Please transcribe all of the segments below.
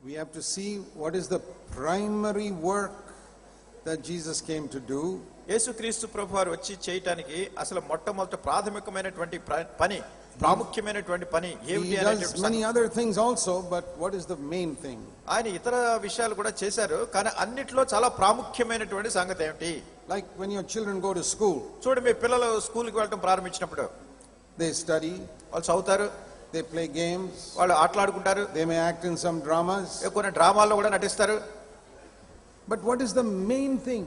we have to see what is the primary work that Jesus came to do. యేసుక్రీస్తు ప్రభువారు వచ్చి చేయటానికి అసలు మొట్టమొదటి ప్రాథమికమైనటువంటి పని, ప్రాముఖ్యమైనటువంటి పని ఏమిటి He does many other things also, but what is the main thing? ఆయన ఇతర విషయాలు కూడా చేశారు, కానీ అన్నిట్లో చాలా ప్రాముఖ్యమైనటువంటి సంగతి ఏమిటి? Like when your children go to school, చూడండి, మీ పిల్లలు స్కూల్కి వెళ్ళడం ప్రారంభించినప్పుడు they study, వాళ్ళు చదువుతారు, they play games, వాళ్ళు ఆటలాడుకుంటారు, they may act in some dramas. కొన్ని డ్రామాల్లో కూడా నటిస్తారు. But what is the main thing?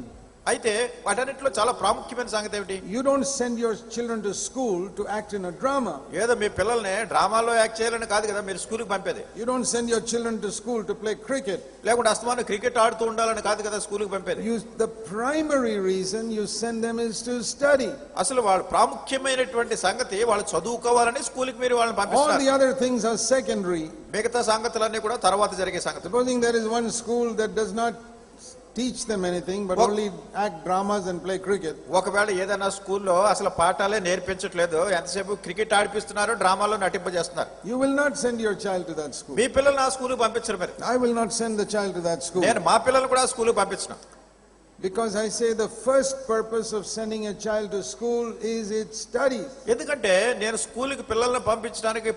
అయితే వాటన్నిటిలో చాలా ప్రాముఖ్యమైన సంగతి ఏమిటి? You don't send your children to school to act in a drama. ఏదో మీ పిల్లల్ని డ్రామాలో యాక్ట్ చేయాలని కాదు కదా మీరు స్కూల్కి పంపేది. You don't send your children to school to play cricket. లేకుంటే అస్తమానం క్రికెట్ ఆడుతూ ఉండాలని కాదు కదా స్కూల్కి పంపేది. The primary reason you send them is to study. అసలు వాళ్ళ ప్రాముఖ్యమైనటువంటి సంగతి వాళ్ళు చదువుకోవాలని స్కూల్కి మీరు వాళ్ళని పంపిస్తారు. All the other things are secondary. మిగతా సంగతులన్నీ కూడా తర్వాత జరిగే సంగతి. Supposing there is one school that does not teach them anything but only act dramas and play cricket. ఒకవేళ ఏదైనా స్కూల్లో అసలు పాఠాలే నేర్పించట్లేదు, ఎంతసేపు క్రికెట్ ఆడిపిస్తున్నారు, డ్రామాలో నటింపజేస్తున్నారు. You will not send your child to that school. మీ పిల్లల్ని ఆ స్కూల్కి పంపించరు మీరు. I will not send the child to that school. నేను మా పిల్లల్ని కూడా స్కూల్కి పంపించను. Because I say the first purpose of sending a child to school is its studies. ఎందుకంటే నేను స్కూల్కి పిల్లల్ని పంపించడానికి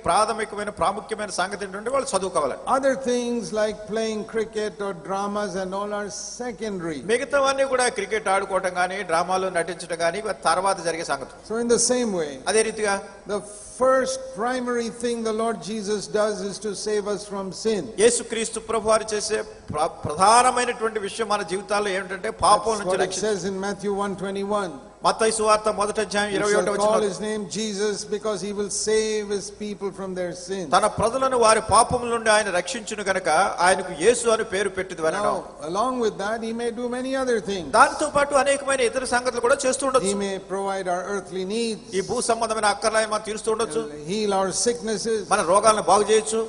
ప్రాముఖ్యమైన సంగతి ఏంటంటే వాళ్ళు చదువుకోవాలి. Other things like playing cricket or dramas and all are secondary. మిగతావన్నీ కూడా క్రికెట్ ఆడుకోవటం కానీ డ్రామాలో నటించడం కానీ తర్వాత జరిగే సంగతి. So in the same way, అదే రీతిగా the first primary thing the Lord Jesus does is to save us from sin. యేసుక్రీస్తు ప్రభువారు చేసే ప్రధానమైనటువంటి విషయం మన జీవితాల్లో ఏమిటంటే పాపం నుంచి రక్షణ. It says in Matthew 1:21. మత్తయి సువార్త 1:21 call his name Jesus because he will save his people from their sins. తన ప్రజలను వారి పాపముల నుండి ఆయన రక్షించును గనుక ఆయనకు యేసు అని పేరు పెట్టిది అనడం. Along with that he may do many other things. దాంతో పాటు అనేకమైన ఇతర సంగతులు కూడా చేస్తూ ఉండొచ్చు. He may provide our earthly needs. ఈ భూ సంబంధమైన అక్కర్లను మనం తీరుస్తూ ఉండొచ్చు. Heal our sicknesses. మన రోగాలను బాగు చేయొచ్చు.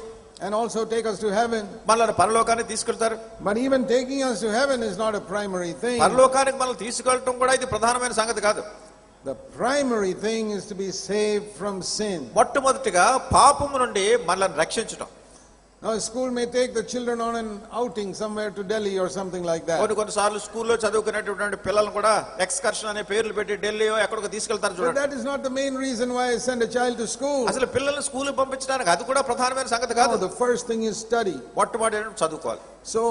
And also take us to heaven. మనల్ని పరలోకానికి తీసుకెళ్తారు. But even taking us to heaven is not a primary thing. పరలోకానికి మనల్ని తీసుకెళ్ళటం కూడా ఇది ప్రధానమైన సంగతి కాదు. The primary thing is to be saved from sin. మొట్టమొదటిగా పాపము నుండి మనల్ని రక్షించడం. Now a school may take the children on an outing somewhere to Delhi or something like that. కొన్నిసార్లు స్కూల్లో చదువుకునేటటువంటి పిల్లలు కూడా ఎక్స్కర్షన్ అనే పేర్లు పెట్టి ఢిల్లీయో ఎక్కడికో తీసుకెళ్తారు చూడండి. But that is not the main reason why I send a child to school. అసలు పిల్లల్ని స్కూల్కి పంపించడానికి అది కూడా ప్రధానమైన సంగతి కాదు. The first thing is study. మొట్టమొదటి చదువుకోవాలి. So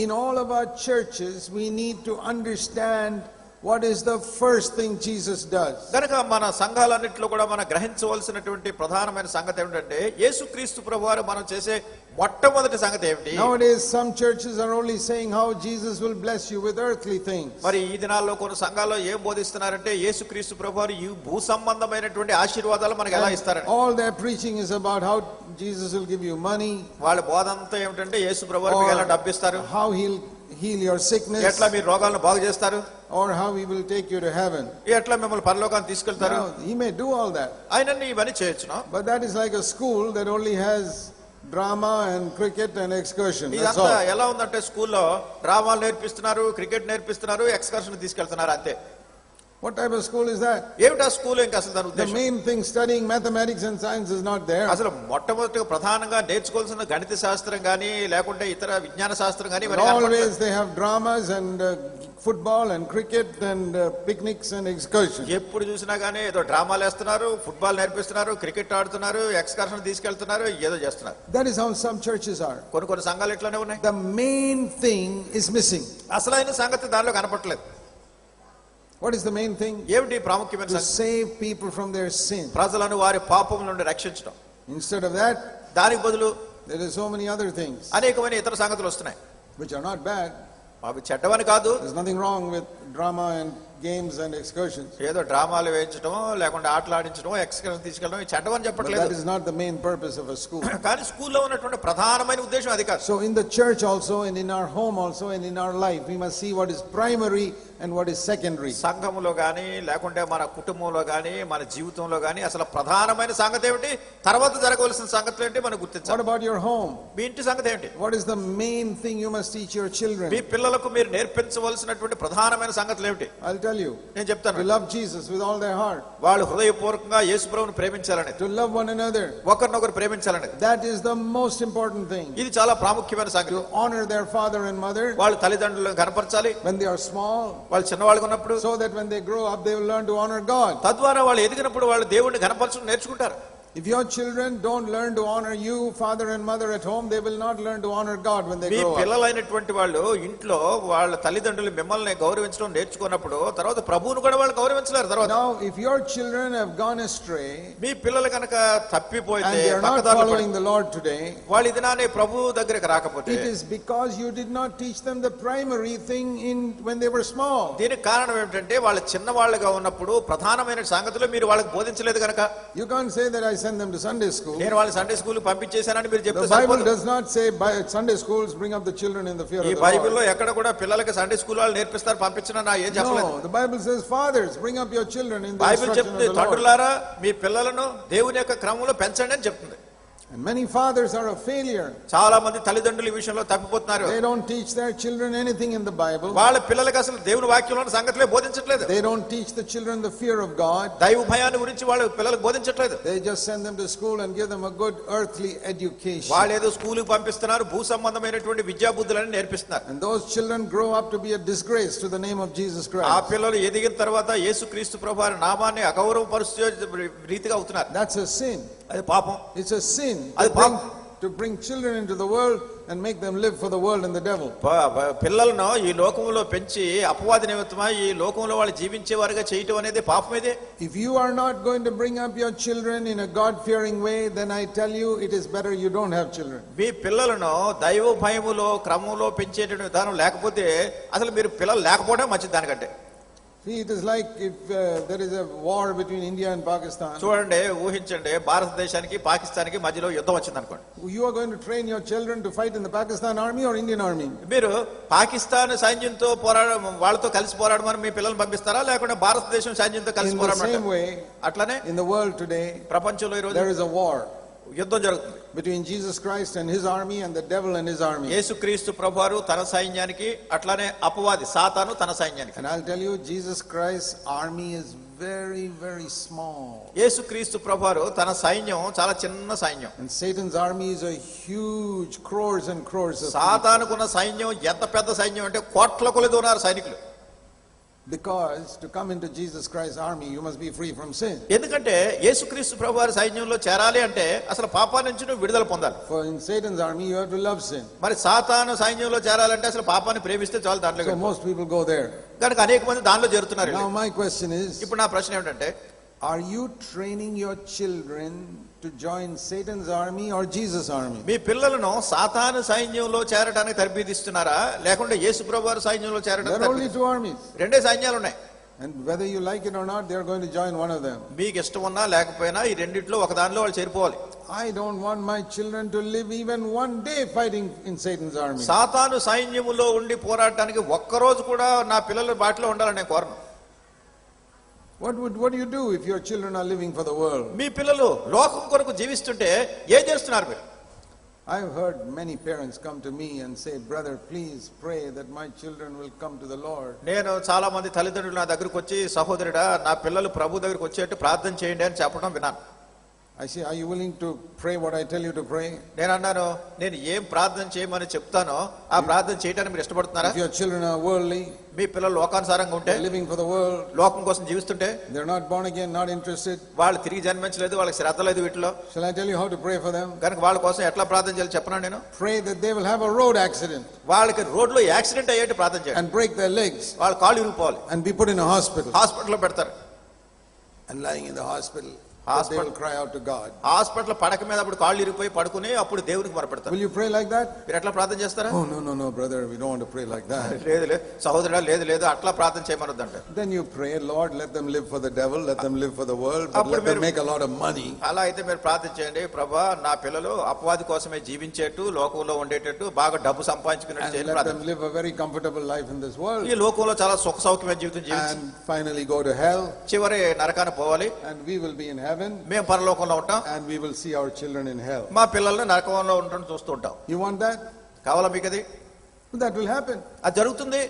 in all of our churches we need to understand what is the first thing Jesus does. గనుక మన సంఘాలన్నిటిలో కూడా మనం గ్రహించవలసినటువంటి ప్రధానమైన సంగతి ఏమిటంటే యేసుక్రీస్తు ప్రభువారు మనం చేసే మొట్టమొదటి సంగతి ఏమిటి? Nowadays some churches are only saying how Jesus will bless you with earthly things. మరి ఈ దినాల్లో కొన్ని సంఘాల్లో ఏం బోధిస్తున్నారంటే యేసుక్రీస్తు ప్రభువారు ఈ భూ సంబంధమైనటువంటి ఆశీర్వాదాలు మనకు ఎలా ఇస్తారని. All their preaching is about how Jesus will give you money. వాళ్ళ బోధ అంతా ఏమిటంటే యేసు ప్రభువారు మీకు ఎలా డబ్బు ఇస్తారు, how he'll heal your sickness, ఎట్లా మీ రోగాలను బాగు చేస్తారు, or how he will take you to heaven. ఎట్లా మిమ్మల్ని పరలోకానికి తీసుకెళ్తారు. He may do all that. ఆయనని ఇవన్నీ చేయొచ్చును. But that is like a school that only has drama and cricket and excursion. ఇదంతా ఎలా ఉందంటే స్కూల్లో డ్రామాలు నేర్పిస్తున్నారు, క్రికెట్ నేర్పిస్తున్నారు, ఎక్స్కర్షన్ తీసుకెళ్తున్నారు అంతే. What type of school is that? ఏమిటా స్కూల్? ఇంకా అసలు దాని ఉద్దేశం, the main thing studying mathematics and science is not there. అసలు మొట్టమొదటిగా ప్రధానంగా నేర్చుకోవాల్సిన గణిత శాస్త్రం గానీ లేకుంటే ఇతర విజ్ఞాన శాస్త్రం గానీ always they have dramas and football and cricket and picnics and excursions. ఎప్పుడు చూసినా గానీ ఏదో డ్రామాలు వేస్తున్నారు, ఫుట్బాల్ నేర్పిస్తున్నారు, క్రికెట్ ఆడుతున్నారు, ఎక్స్కర్షన్ తీసుకెళ్తున్నారు, ఏదో చేస్తున్నారు. That is how some churches are. కొన్ని సంఘాలు ఇట్లానే ఉన్నాయి. The main thing is missing. అసలైన సంగతి దానిలో కనపడలేదు. What is the main thing? ఏమిటి ప్రాముఖ్యమైన to సంగతి? save people from their sin. ప్రజలను వారి పాపం నుండి రక్షించడం. Instead of that, దానికి బదులు there is so many other things అనేకమైన ఇతర సంగతులు వస్తున్నాయి. which are not bad. అవి చెడ్డవని కాదు. There's nothing wrong with drama and games and excursions. ఏదో డ్రామాలు వేయించడం లేకుంటే ఆటలాడించడం, ఎక్స్కర్షన్ తీసుకెళ్ళడం చెడ్డవని But చెప్పట్లేదు. that is not the main purpose of a school. కానీ స్కూల్లో ఉన్నటువంటి ప్రధానమైన ఉద్దేశం అది కాదు. So in the church also and in our home also and in our life we must see what is primary and what is secondary. సంఘములో గానీ లేకుంటే మన కుటుంబంలో గానీ మన జీవితంలో గానీ అసలు ప్రధానమైన సంగతి ఏమిటి, తర్వాత జరగవలసిన సంగతులు ఏంటి మనం What గుర్తించాలి. about your home? మీ ఇంటి సంగతి ఏంటి? What is the main thing you must teach your children? మీ పిల్లలకు మీరు నేర్పించవలసినటువంటి ప్రధానమైన సంగతులు ఏమిటి? I'll tell tell you. నేను చెప్తాను, To love Jesus with all their heart. వాళ్ళు హృదయపూర్వకంగా యేసు ప్రభువును ప్రేమించాలని, To love one another. ఒకరినొకరు ప్రేమించాలని. That is the most important thing. ఇది చాలా ప్రాముఖ్యమైన సంగతి. To honor their father and mother. వాళ్ళు తల్లిదండ్రులను కనపరచాలి When they are small. వాళ్ళు చిన్నవాళ్ళుగా ఉన్నప్పుడు. So that when they grow up they will learn to honor God. తద్వారా వాళ్ళు ఎదిగినప్పుడు వాళ్ళు దేవుడిని కనపరచడం నేర్చుకుంటారు. If your children don't learn to honor you, father and mother at home, they will not learn to honor God when they grow up. మీ పిల్లలైనటువంటి వాళ్ళు ఇంట్లో వాళ్ళ తల్లిదండ్రులు మిమ్మల్ని గౌరవించడం నేర్చుకున్నప్పుడు తర్వాత ప్రభువును కూడా వాళ్ళు గౌరవించలేరు తర్వాత. Now if your children have gone astray, మీ పిల్లలు కనుక తప్పిపోయితే, and they are not following the Lord today, వాళ్ళు ఇదినానే ప్రభువు దగ్గరికి రాకపోతే, it is because you did not teach them the primary thing when they were small. దీనికి కారణం ఏమిటంటే వాళ్ళు చిన్నవాళ్ళుగా ఉన్నప్పుడు ప్రధానమైన సంగతులు మీరు వాళ్ళకి బోధించలేదు కనుక. You can't say that I send them to Sunday school. నేను వాళ్ళని సండే స్కూల్ పంపించేశానని మీరు చెప్తే The Bible does not say Sunday schools bring up the children in the fear of the Lord. ఈ బైబిల్లో ఎక్కడ కూడా పిల్లలకి సండే స్కూల్ వాళ్ళు నేర్పిస్తారు పంపించనా నా ఏం చెప్పలేదు. No, the Bible says fathers bring up your children in the Bible instruction of చెప్తుంది the Lord. తండ్రులారా మీ పిల్లలను దేవుని యొక్క క్రమంలో పెంచండి అని చెప్తుంది. And many fathers are a failure. చాలా మంది తల్లిదండ్రులు ఈ విషయంలో తప్పిపోతున్నారు. They don't teach their children anything in the Bible. వాళ్ళ పిల్లలకు అసలు దేవుని వాక్యంలోని సంగతులే బోధించట్లేదు. They don't teach the children the fear of God. దైవ భయాన్ని గురించి వాళ్ళ పిల్లలకు బోధించట్లేదు. They just send them to school and give them a good earthly education. వాళ్ళు ఏదో స్కూలుకు పంపిస్తున్నారు, భూ సంబంధమైనటువంటి విద్యా బుద్ధులను నేర్పిస్తున్నారు. And those children grow up to be a disgrace to the name of Jesus ఆ Christ. పిల్లలు ఎదిగిన తర్వాత యేసుక్రీస్తు ప్రభువారి నామాన్ని అగౌరవపరిచే రీతిగా అవుతున్నారు. That's a sin. అది పాపం. It's a sin అది to bring children into the world and make them live for the world and the devil. పిల్లలను ఈ లోకంలో పెంచి అపవాది నిమిత్తమై ఈ లోకంలో వాళ్ళు జీవించేవారుగా చేయటం అనేది పాపం ఇదే. If you are not going to bring up your children in a God fearing way, then I tell you it is better you don't have children. మీ పిల్లలను దైవ భయములో క్రమంలో పెంచేటువంటి విధానం లేకపోతే అసలు మీరు పిల్లలు లేకపోవడం మంచిది దానికంటే. See, it is like if there is a war between India and Pakistan. చూడండి, ఊహించండి, భారతదేశానికి పాకిస్తాన్కి మధ్యలో యుద్ధం వచ్చింది అనుకోండి. You are going to train your children to fight in the Pakistan army or Indian army? మీరు పాకిస్తాన్ సైన్యంతో వాళ్ళతో కలిసి పోరాడమని మీ పిల్లల్ని పంపిస్తారా లేకుంటే భారతదేశం సైన్యంతో కలిసి పోరాడమంటారా? In the same way, అట్లనే in the world today, ప్రపంచంలో ఈ రోజు there is a war యుద్ధం జరుగుతుంది between Jesus Christ and his army and the devil and his army. యేసుక్రీస్తు ప్రభువారు తన సైన్యానికి అట్లనే అపవాది సాతాను తన సైన్యానికి. And I'll tell you, Jesus Christ's army is very, very small. యేసుక్రీస్తు ప్రభువారు తన సైన్యం చాలా చిన్న సైన్యం. And Satan's army is a huge, crores and crores of people. సాతానుకున్న సైన్యం ఎంత పెద్ద సైన్యం అంటే కోట్ల కొలది ఉన్నారు సైనికులు. Because to come into Jesus Christ's army, you must be free from sin. ఎందుకంటే యేసుక్రీస్తు ప్రభువారి సైన్యంలో చేరాలి అంటే అసలు పాపం నుంచి నువ్వు విడుదల పొందాలి. For in Satan's army, you have to love sin. మరి సాతాను సైన్యంలో చేరాలంటే అసలు పాపాన్ని ప్రేమిస్తే చాలు దాంట్లో. So most people go there. కనుక అనేక మంది దానిలో చేరుతున్నారు. Now my question is, ఇప్పుడు నా ప్రశ్న ఏమిటంటే, are you training your children to join Satan's army or Jesus' army? మీ పిల్లలను సాతాను సైన్యంలో చేరడానికి తర్బీదిస్తున్నారా లేకుంటే యేసు ప్రభువారి సైన్యంలో చేరడానికి? There are only two armies. రెండే సైన్యాలు ఉన్నాయి. And whether you like it or not, they are going to join one of them. మీకు ఇష్టం ఉన్నా లేకపోయినా ఈ రెండిట్లో ఒక దానిలో వాళ్ళు చేరిపోవాలి. I don't want my children to live even one day fighting in Satan's army. సాతాను సైన్యములో ఉండి పోరాడటానికి ఒక్కరోజు కూడా నా పిల్లల బాటలో ఉండాలని నేను కోరను. What do you do if your children are living for the world? మీ పిల్లలు లోకం కొరకు జీవిస్తుంటే ఏం చేస్తున్నారు మీరు? I've heard many parents come to me and say, brother, please pray that my children will come to the Lord. నేను చాలా మంది తల్లిదండ్రులు నా దగ్గరకు వచ్చి, సహోదరుడా నా పిల్లలు ప్రభు దగ్గరకు వచ్చేట్టు ప్రార్థన చేయండి అని చెప్పడం విన్నాను. I say, are you willing to pray what I tell you to pray? నేను అన్నాను, నేను ఏం ప్రార్థన చేయమని చెప్తానో ఆ ప్రార్థన చేయడానికి మీరు ఇష్టపడుతున్నారా? If your children are worldly, మీ పిల్లలు లోకానుసారంగా ఉంటే, living for the world, లోకం కోసం జీవిస్తుంటే, they're not born again, not interested, వాళ్ళు తిరిగి జన్మించలేదు, వాళ్ళకి శ్రద్ధ లేదు వీటిలో, shall I tell you how to pray for them? కనుక వాళ్ళ కోసం ఎట్లా ప్రార్థన చేయాలి చెప్పనా? నేను Pray that they will have a road accident వాళ్ళకి రోడ్లో యాక్సిడెంట్ అయ్యేట్టు ప్రార్థన చేయండి. and break their legs వాళ్ళ కాళ్ళు ఇరిగిపోవాలి and be put in a hospital. హాస్పిటల్లో పెడతారు. And lying in the hospital, they will cry out to God. Hospital పడక మీద అప్పుడు కాళ్ళు ఇరిగిపోయి పడుకుని అప్పుడు దేవునికి మొరపెడతారు. Will you pray like that? మీరు ఎట్లా ప్రార్థన చేస్తారా? Oh no brother, we don't want to pray like that. లేదు లేదు సహోదరుడా, లేదు లేదు అట్లా ప్రార్థన చేయమనొద్దంట. Then you pray, Lord, let them live for the devil, let them live for the world, but let them make a lot of money. అలా అయితే మీరు ప్రార్థన చేయండి, ప్రభువా నా పిల్లలు అపవాది కోసమే జీవించేట్టు, లోకంలో ఉండేటట్టు, బాగా డబ్బు సంపాదించుకునేట్టు చేయండి. Let them live a very comfortable life in this world. ఈ లోకంలో చాలా సుఖ సౌఖ్యమైన జీవితం జీవించి And finally go to hell. చివరి నరకానికి పోవాలి. And we will be in heaven. మేము పరలోకంలో ఉంటాం. And we will see our children in hell. మా పిల్లల్ని నరకంలో ఉండడం చూస్తూ ఉంటాం. You want that? కావాలా మీకు అది? That will happen. అది జరుగుతుంది.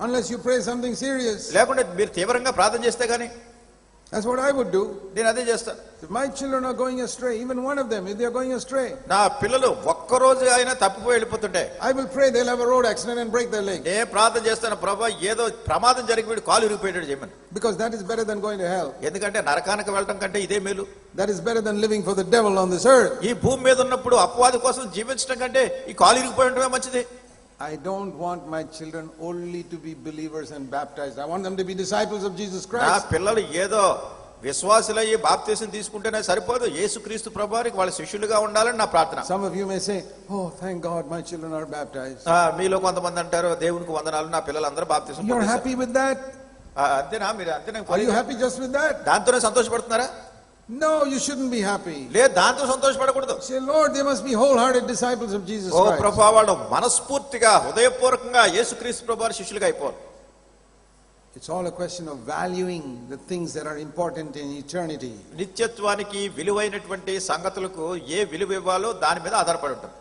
unless you pray something serious. లేకుంటే మీరు తీవ్రంగా ప్రార్థన చేస్తే గానీ. That's what I would do. నేను అదే చేస్తాను. If my children are going astray, even one of them, if they are going astray, నా పిల్లలు ఒక్క రోజు అయినా తప్పిపోయి వెళ్ళిపోతుంటే I will pray they'll have a road accident and break their leg. నేను ప్రార్థన చేస్తాను, ప్రభువా ఏదో ప్రమాదం జరిగి వీడు కాలు ఇరిగిపోయేటట్టు చేయమని. Because that is better than going to hell. ఎందుకంటే నరకానికి వెళ్ళడం కంటే ఇదే మేలు. That is better than living for the devil on this earth. ఈ భూమి మీద ఉన్నప్పుడు అపవాది కోసం జీవించడం కంటే ఈ కాలు ఇరిగిపోయి ఉండడమే మంచిది. I don't want my children only to be believers and baptized. I want them to be disciples of Jesus నా Christ. పిల్లలు ఏదో విశ్వాసులయ్యి బాప్తీసం తీసుకుంటేనే సరిపోదు, యేసుక్రీస్తు ప్రభువారికి వాళ్ళ శిష్యులుగా ఉండాలని నా ప్రార్థన. Some of you may say, oh thank God my children are baptized. మీలో కొంతమంది అంటారు, దేవునికి వందనాలు నా పిల్లలందరూ baptism You're పొందేశారు. happy with that? అంతేనా? మీరు అంతేనా? Are you happy just with that? దాంతోనే సంతోషపడుతున్నారా? No, you shouldn't be happy. లేదు, దాంతో సంతోషపడకూడదు. Say, Lord, they must be wholehearted disciples of Jesus oh Christ. ప్రభువా వాళ్ళు మనస్ఫూర్తిగా హృదయపూర్వకంగా యేసుక్రీస్తు ప్రభువారి శిష్యులుగా అయిపోవాలి. It's all a question of valuing the things that are important in eternity. నిత్యత్వానికి విలువైనటువంటి సంగతులకు ఏ విలువ ఇవ్వాలో దాని మీద ఆధారపడి ఉంటుంది.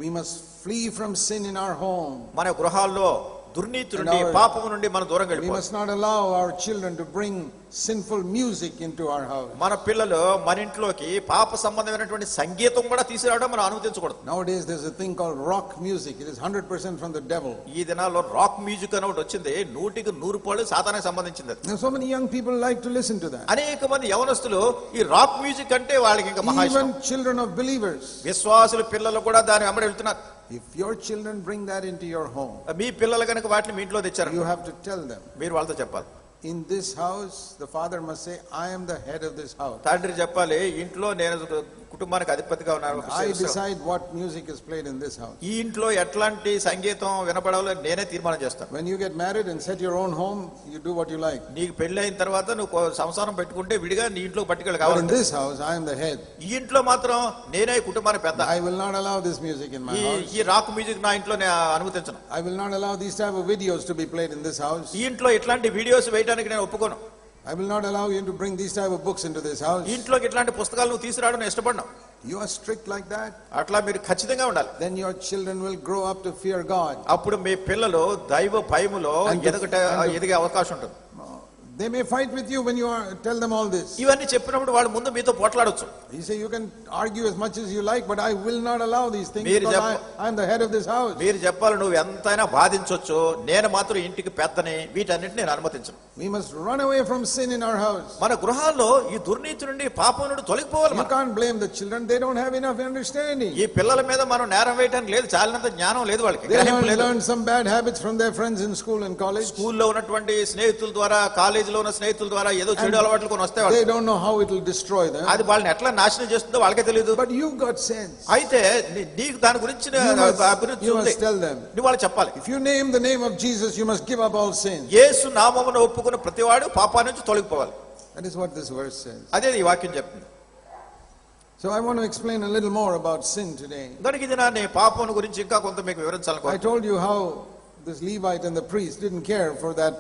We must flee from sin in our home. మన గృహాల్లో దుర్నీతి నుండి, పాపము నుండి మనం దూరంగా We వెళ్ళిపోవాలి. must not allow our children to bring sinful music into our house. మన పిల్లలు మన ఇంట్లోకి పాప సంబంధమైనటువంటి సంగీతం కూడా తీసుకురావడం మనం అనుమతించకూడదు. Nowadays there's a thing called rock music. It is 100% from the devil. ఈ దినాల్లో రాక్ మ్యూజిక్ అని ఒకటి వచ్చింది, 100% సాతానానికి సంబంధించింది. Now so many young people like to listen to that. అనేక మంది యవనస్తులు ఈ రాక్ మ్యూజిక్ అంటే వాళ్ళకి ఇంకా మహా ఇష్టం. Even children of believers. విశ్వాసుల పిల్లలు కూడా దాని వెంబడి వెళ్తున్నారు. If your children bring that into your home, మీ పిల్లలు కనుక వాటిని మీ ఇంట్లో తెచ్చారు, you have to tell them. మీరు వాళ్ళతో చెప్పాలి. In this house, the father must say, I am the head of this house. తండ్రి చెప్పాలి, ఇంట్లో నేను కుటుంబానికి అధిపతిగా ఉన్నాను. I decide what music is played in this house. ఈ ఇంట్లో ఎట్లాంటి సంగీతం వినపడాలో నేనే తీర్మానం చేస్తాను. When you get married and set your own home, you do what you like. నీకు పెళ్లి అయిన తర్వాత నువ్వు సంసారం పెట్టుకుంటే విడిగా నీ ఇంట్లో పట్టుకెళ్ళి But in కావాలి. this house, I am the head. ఈ ఇంట్లో మాత్రం నేనే కుటుంబానికి పెద్ద. I will not allow this music in my house. ఈ రాక్ మ్యూజిక్ నా ఇంట్లో నేను అనుమతించను. I will not allow these type of videos to be played in this house. ఈ ఇంట్లో ఇట్లాంటి వీడియోస్ వేయడానికి నేను ఒప్పుకోను. I will not allow you to bring these type of books into this house. ఇంట్లోకి ఇట్లాంటి పుస్తకాలు నువ్వు తీసుకురావడం నేను ఇష్టపడను. You are strict like that, అట్లా మీరు ఖచ్చితంగా ఉండాలి. then your children will grow up to fear God. అప్పుడు మీ పిల్లలు దైవ భయములో ఎదిగే అవకాశం ఉంటుంది. They may fight with you when you tell them all this. ఇవన్నీ చెప్పినప్పుడు వాళ్ళు ముందు మీతో పోట్లాడొచ్చు. You say you can argue as much as you like, but I will not allow these things మీరు because I am the head of this house. మీరు చెప్పాలి, నువ్వు ఎంతైనా బాధించొచ్చు, నేను మాత్రం ఇంటికి పెద్దని, వీటన్నిటిని నేను అనుమతించను. We must run away from sin in our house. మన గృహాల్లో ఈ దుర్నీతి నుండి, పాపం నుండి తొలగిపోవాలి. You can't blame the children, they don't have enough understanding. ఈ పిల్లల మీద మనం నేరం వేయడానికి లేదు, చాలినంత జ్ఞానం లేదు వాళ్ళకి. They learn some bad habits from their friends in school and college. స్కూల్లో ఉన్నటువంటి స్నేహితుల ద్వారా, కాలేజీలో ఉన్న స్నేహితుల ద్వారా ఏదో చెడు అలవాట్లు కొని వస్తాయి. They don't know how it will destroy them. అది వాళ్ళని ఎట్లా నాశనం చేస్తుందో వాళ్ళకే తెలియదు. But you got sense. అయితే నీకు దాని గురించి అభివృద్ధి You ఉంది. must tell them. నువ్వు వాళ్ళకి చెప్పాలి. If you name the name of Jesus, you must give up all sin. యేసు నామమును ఒప్పుకున్న ప్రతివాడు పాపాల నుంచి తొలగిపోవాలి. That is what this verse says. అదే ఈ వాక్యం చెప్తుంది. So I want to explain a little more about sin today. కనుక ఇది నా పాపం గురించి ఇంకా కొంత మీకు వివరించాలి. I told you how this Levite and the priest didn't care for that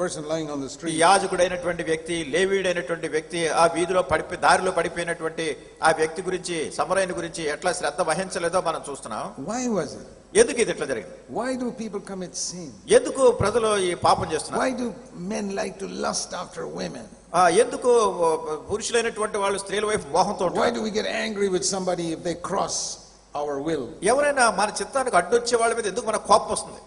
person lying on the street. యాజకుడైనటువంటి వ్యక్తి, లేవీయుడైనటువంటి వ్యక్తి ఆ వీధిలో దారిలో పడిపోయినటువంటి ఆ వ్యక్తి గురించి, సమరయుని గురించి ఎట్లా శ్రద్ధ వహించలేదో మనం చూస్తున్నాం. Why was it? ఎందుకు ఇది ఇట్లా జరిగింది? Why do people commit sin? ఎందుకు ప్రజలు ఈ పాపం చేస్తున్నారు? Why do men like to lust after women? ఎందుకు పురుషులైనటువంటి వాళ్ళు స్త్రీల వైపు మోహంతో ఉంటారు? Why do we get angry with somebody if they cross our will? ఎవరైనా మన చిత్తానికి అడ్డొచ్చే వాళ్ళ మీద ఎందుకు మనకు కోపం వస్తుంది?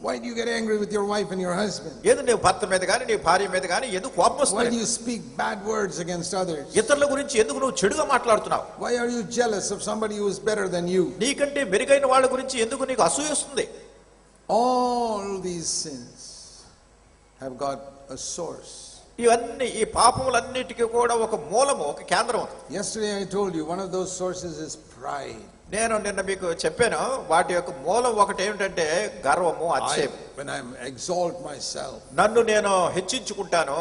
Why do you get angry with your wife and your husband? ఎందుకు నీ భర్త మీద గాని, నీ భార్య మీద గాని ఎందుకు కోపం Why వస్తుంది? do you speak bad words against others? ఇతరుల గురించి ఎందుకు నువ్వు చెడుగా మాట్లాడుతున్నావు? Why are you jealous of somebody who is better than you? నీకంటే మెరుగైన వాళ్ళ గురించి ఎందుకు నీకు అసూయ వస్తుంది? All these sins have got a source. ఇవన్నీ, ఈ పాపములన్నిటికీ కూడా ఒక మూలము, ఒక కేంద్రం ఉంది. Yesterday I told you one of those sources is pride. నేను నిన్న మీకు చెప్పాను, వాటి యొక్క మూలం ఒకటి ఏమిటంటే గర్వము, అతిశయం. When I exalt myself. నన్ను నేను హెచ్చించుకుంటాను.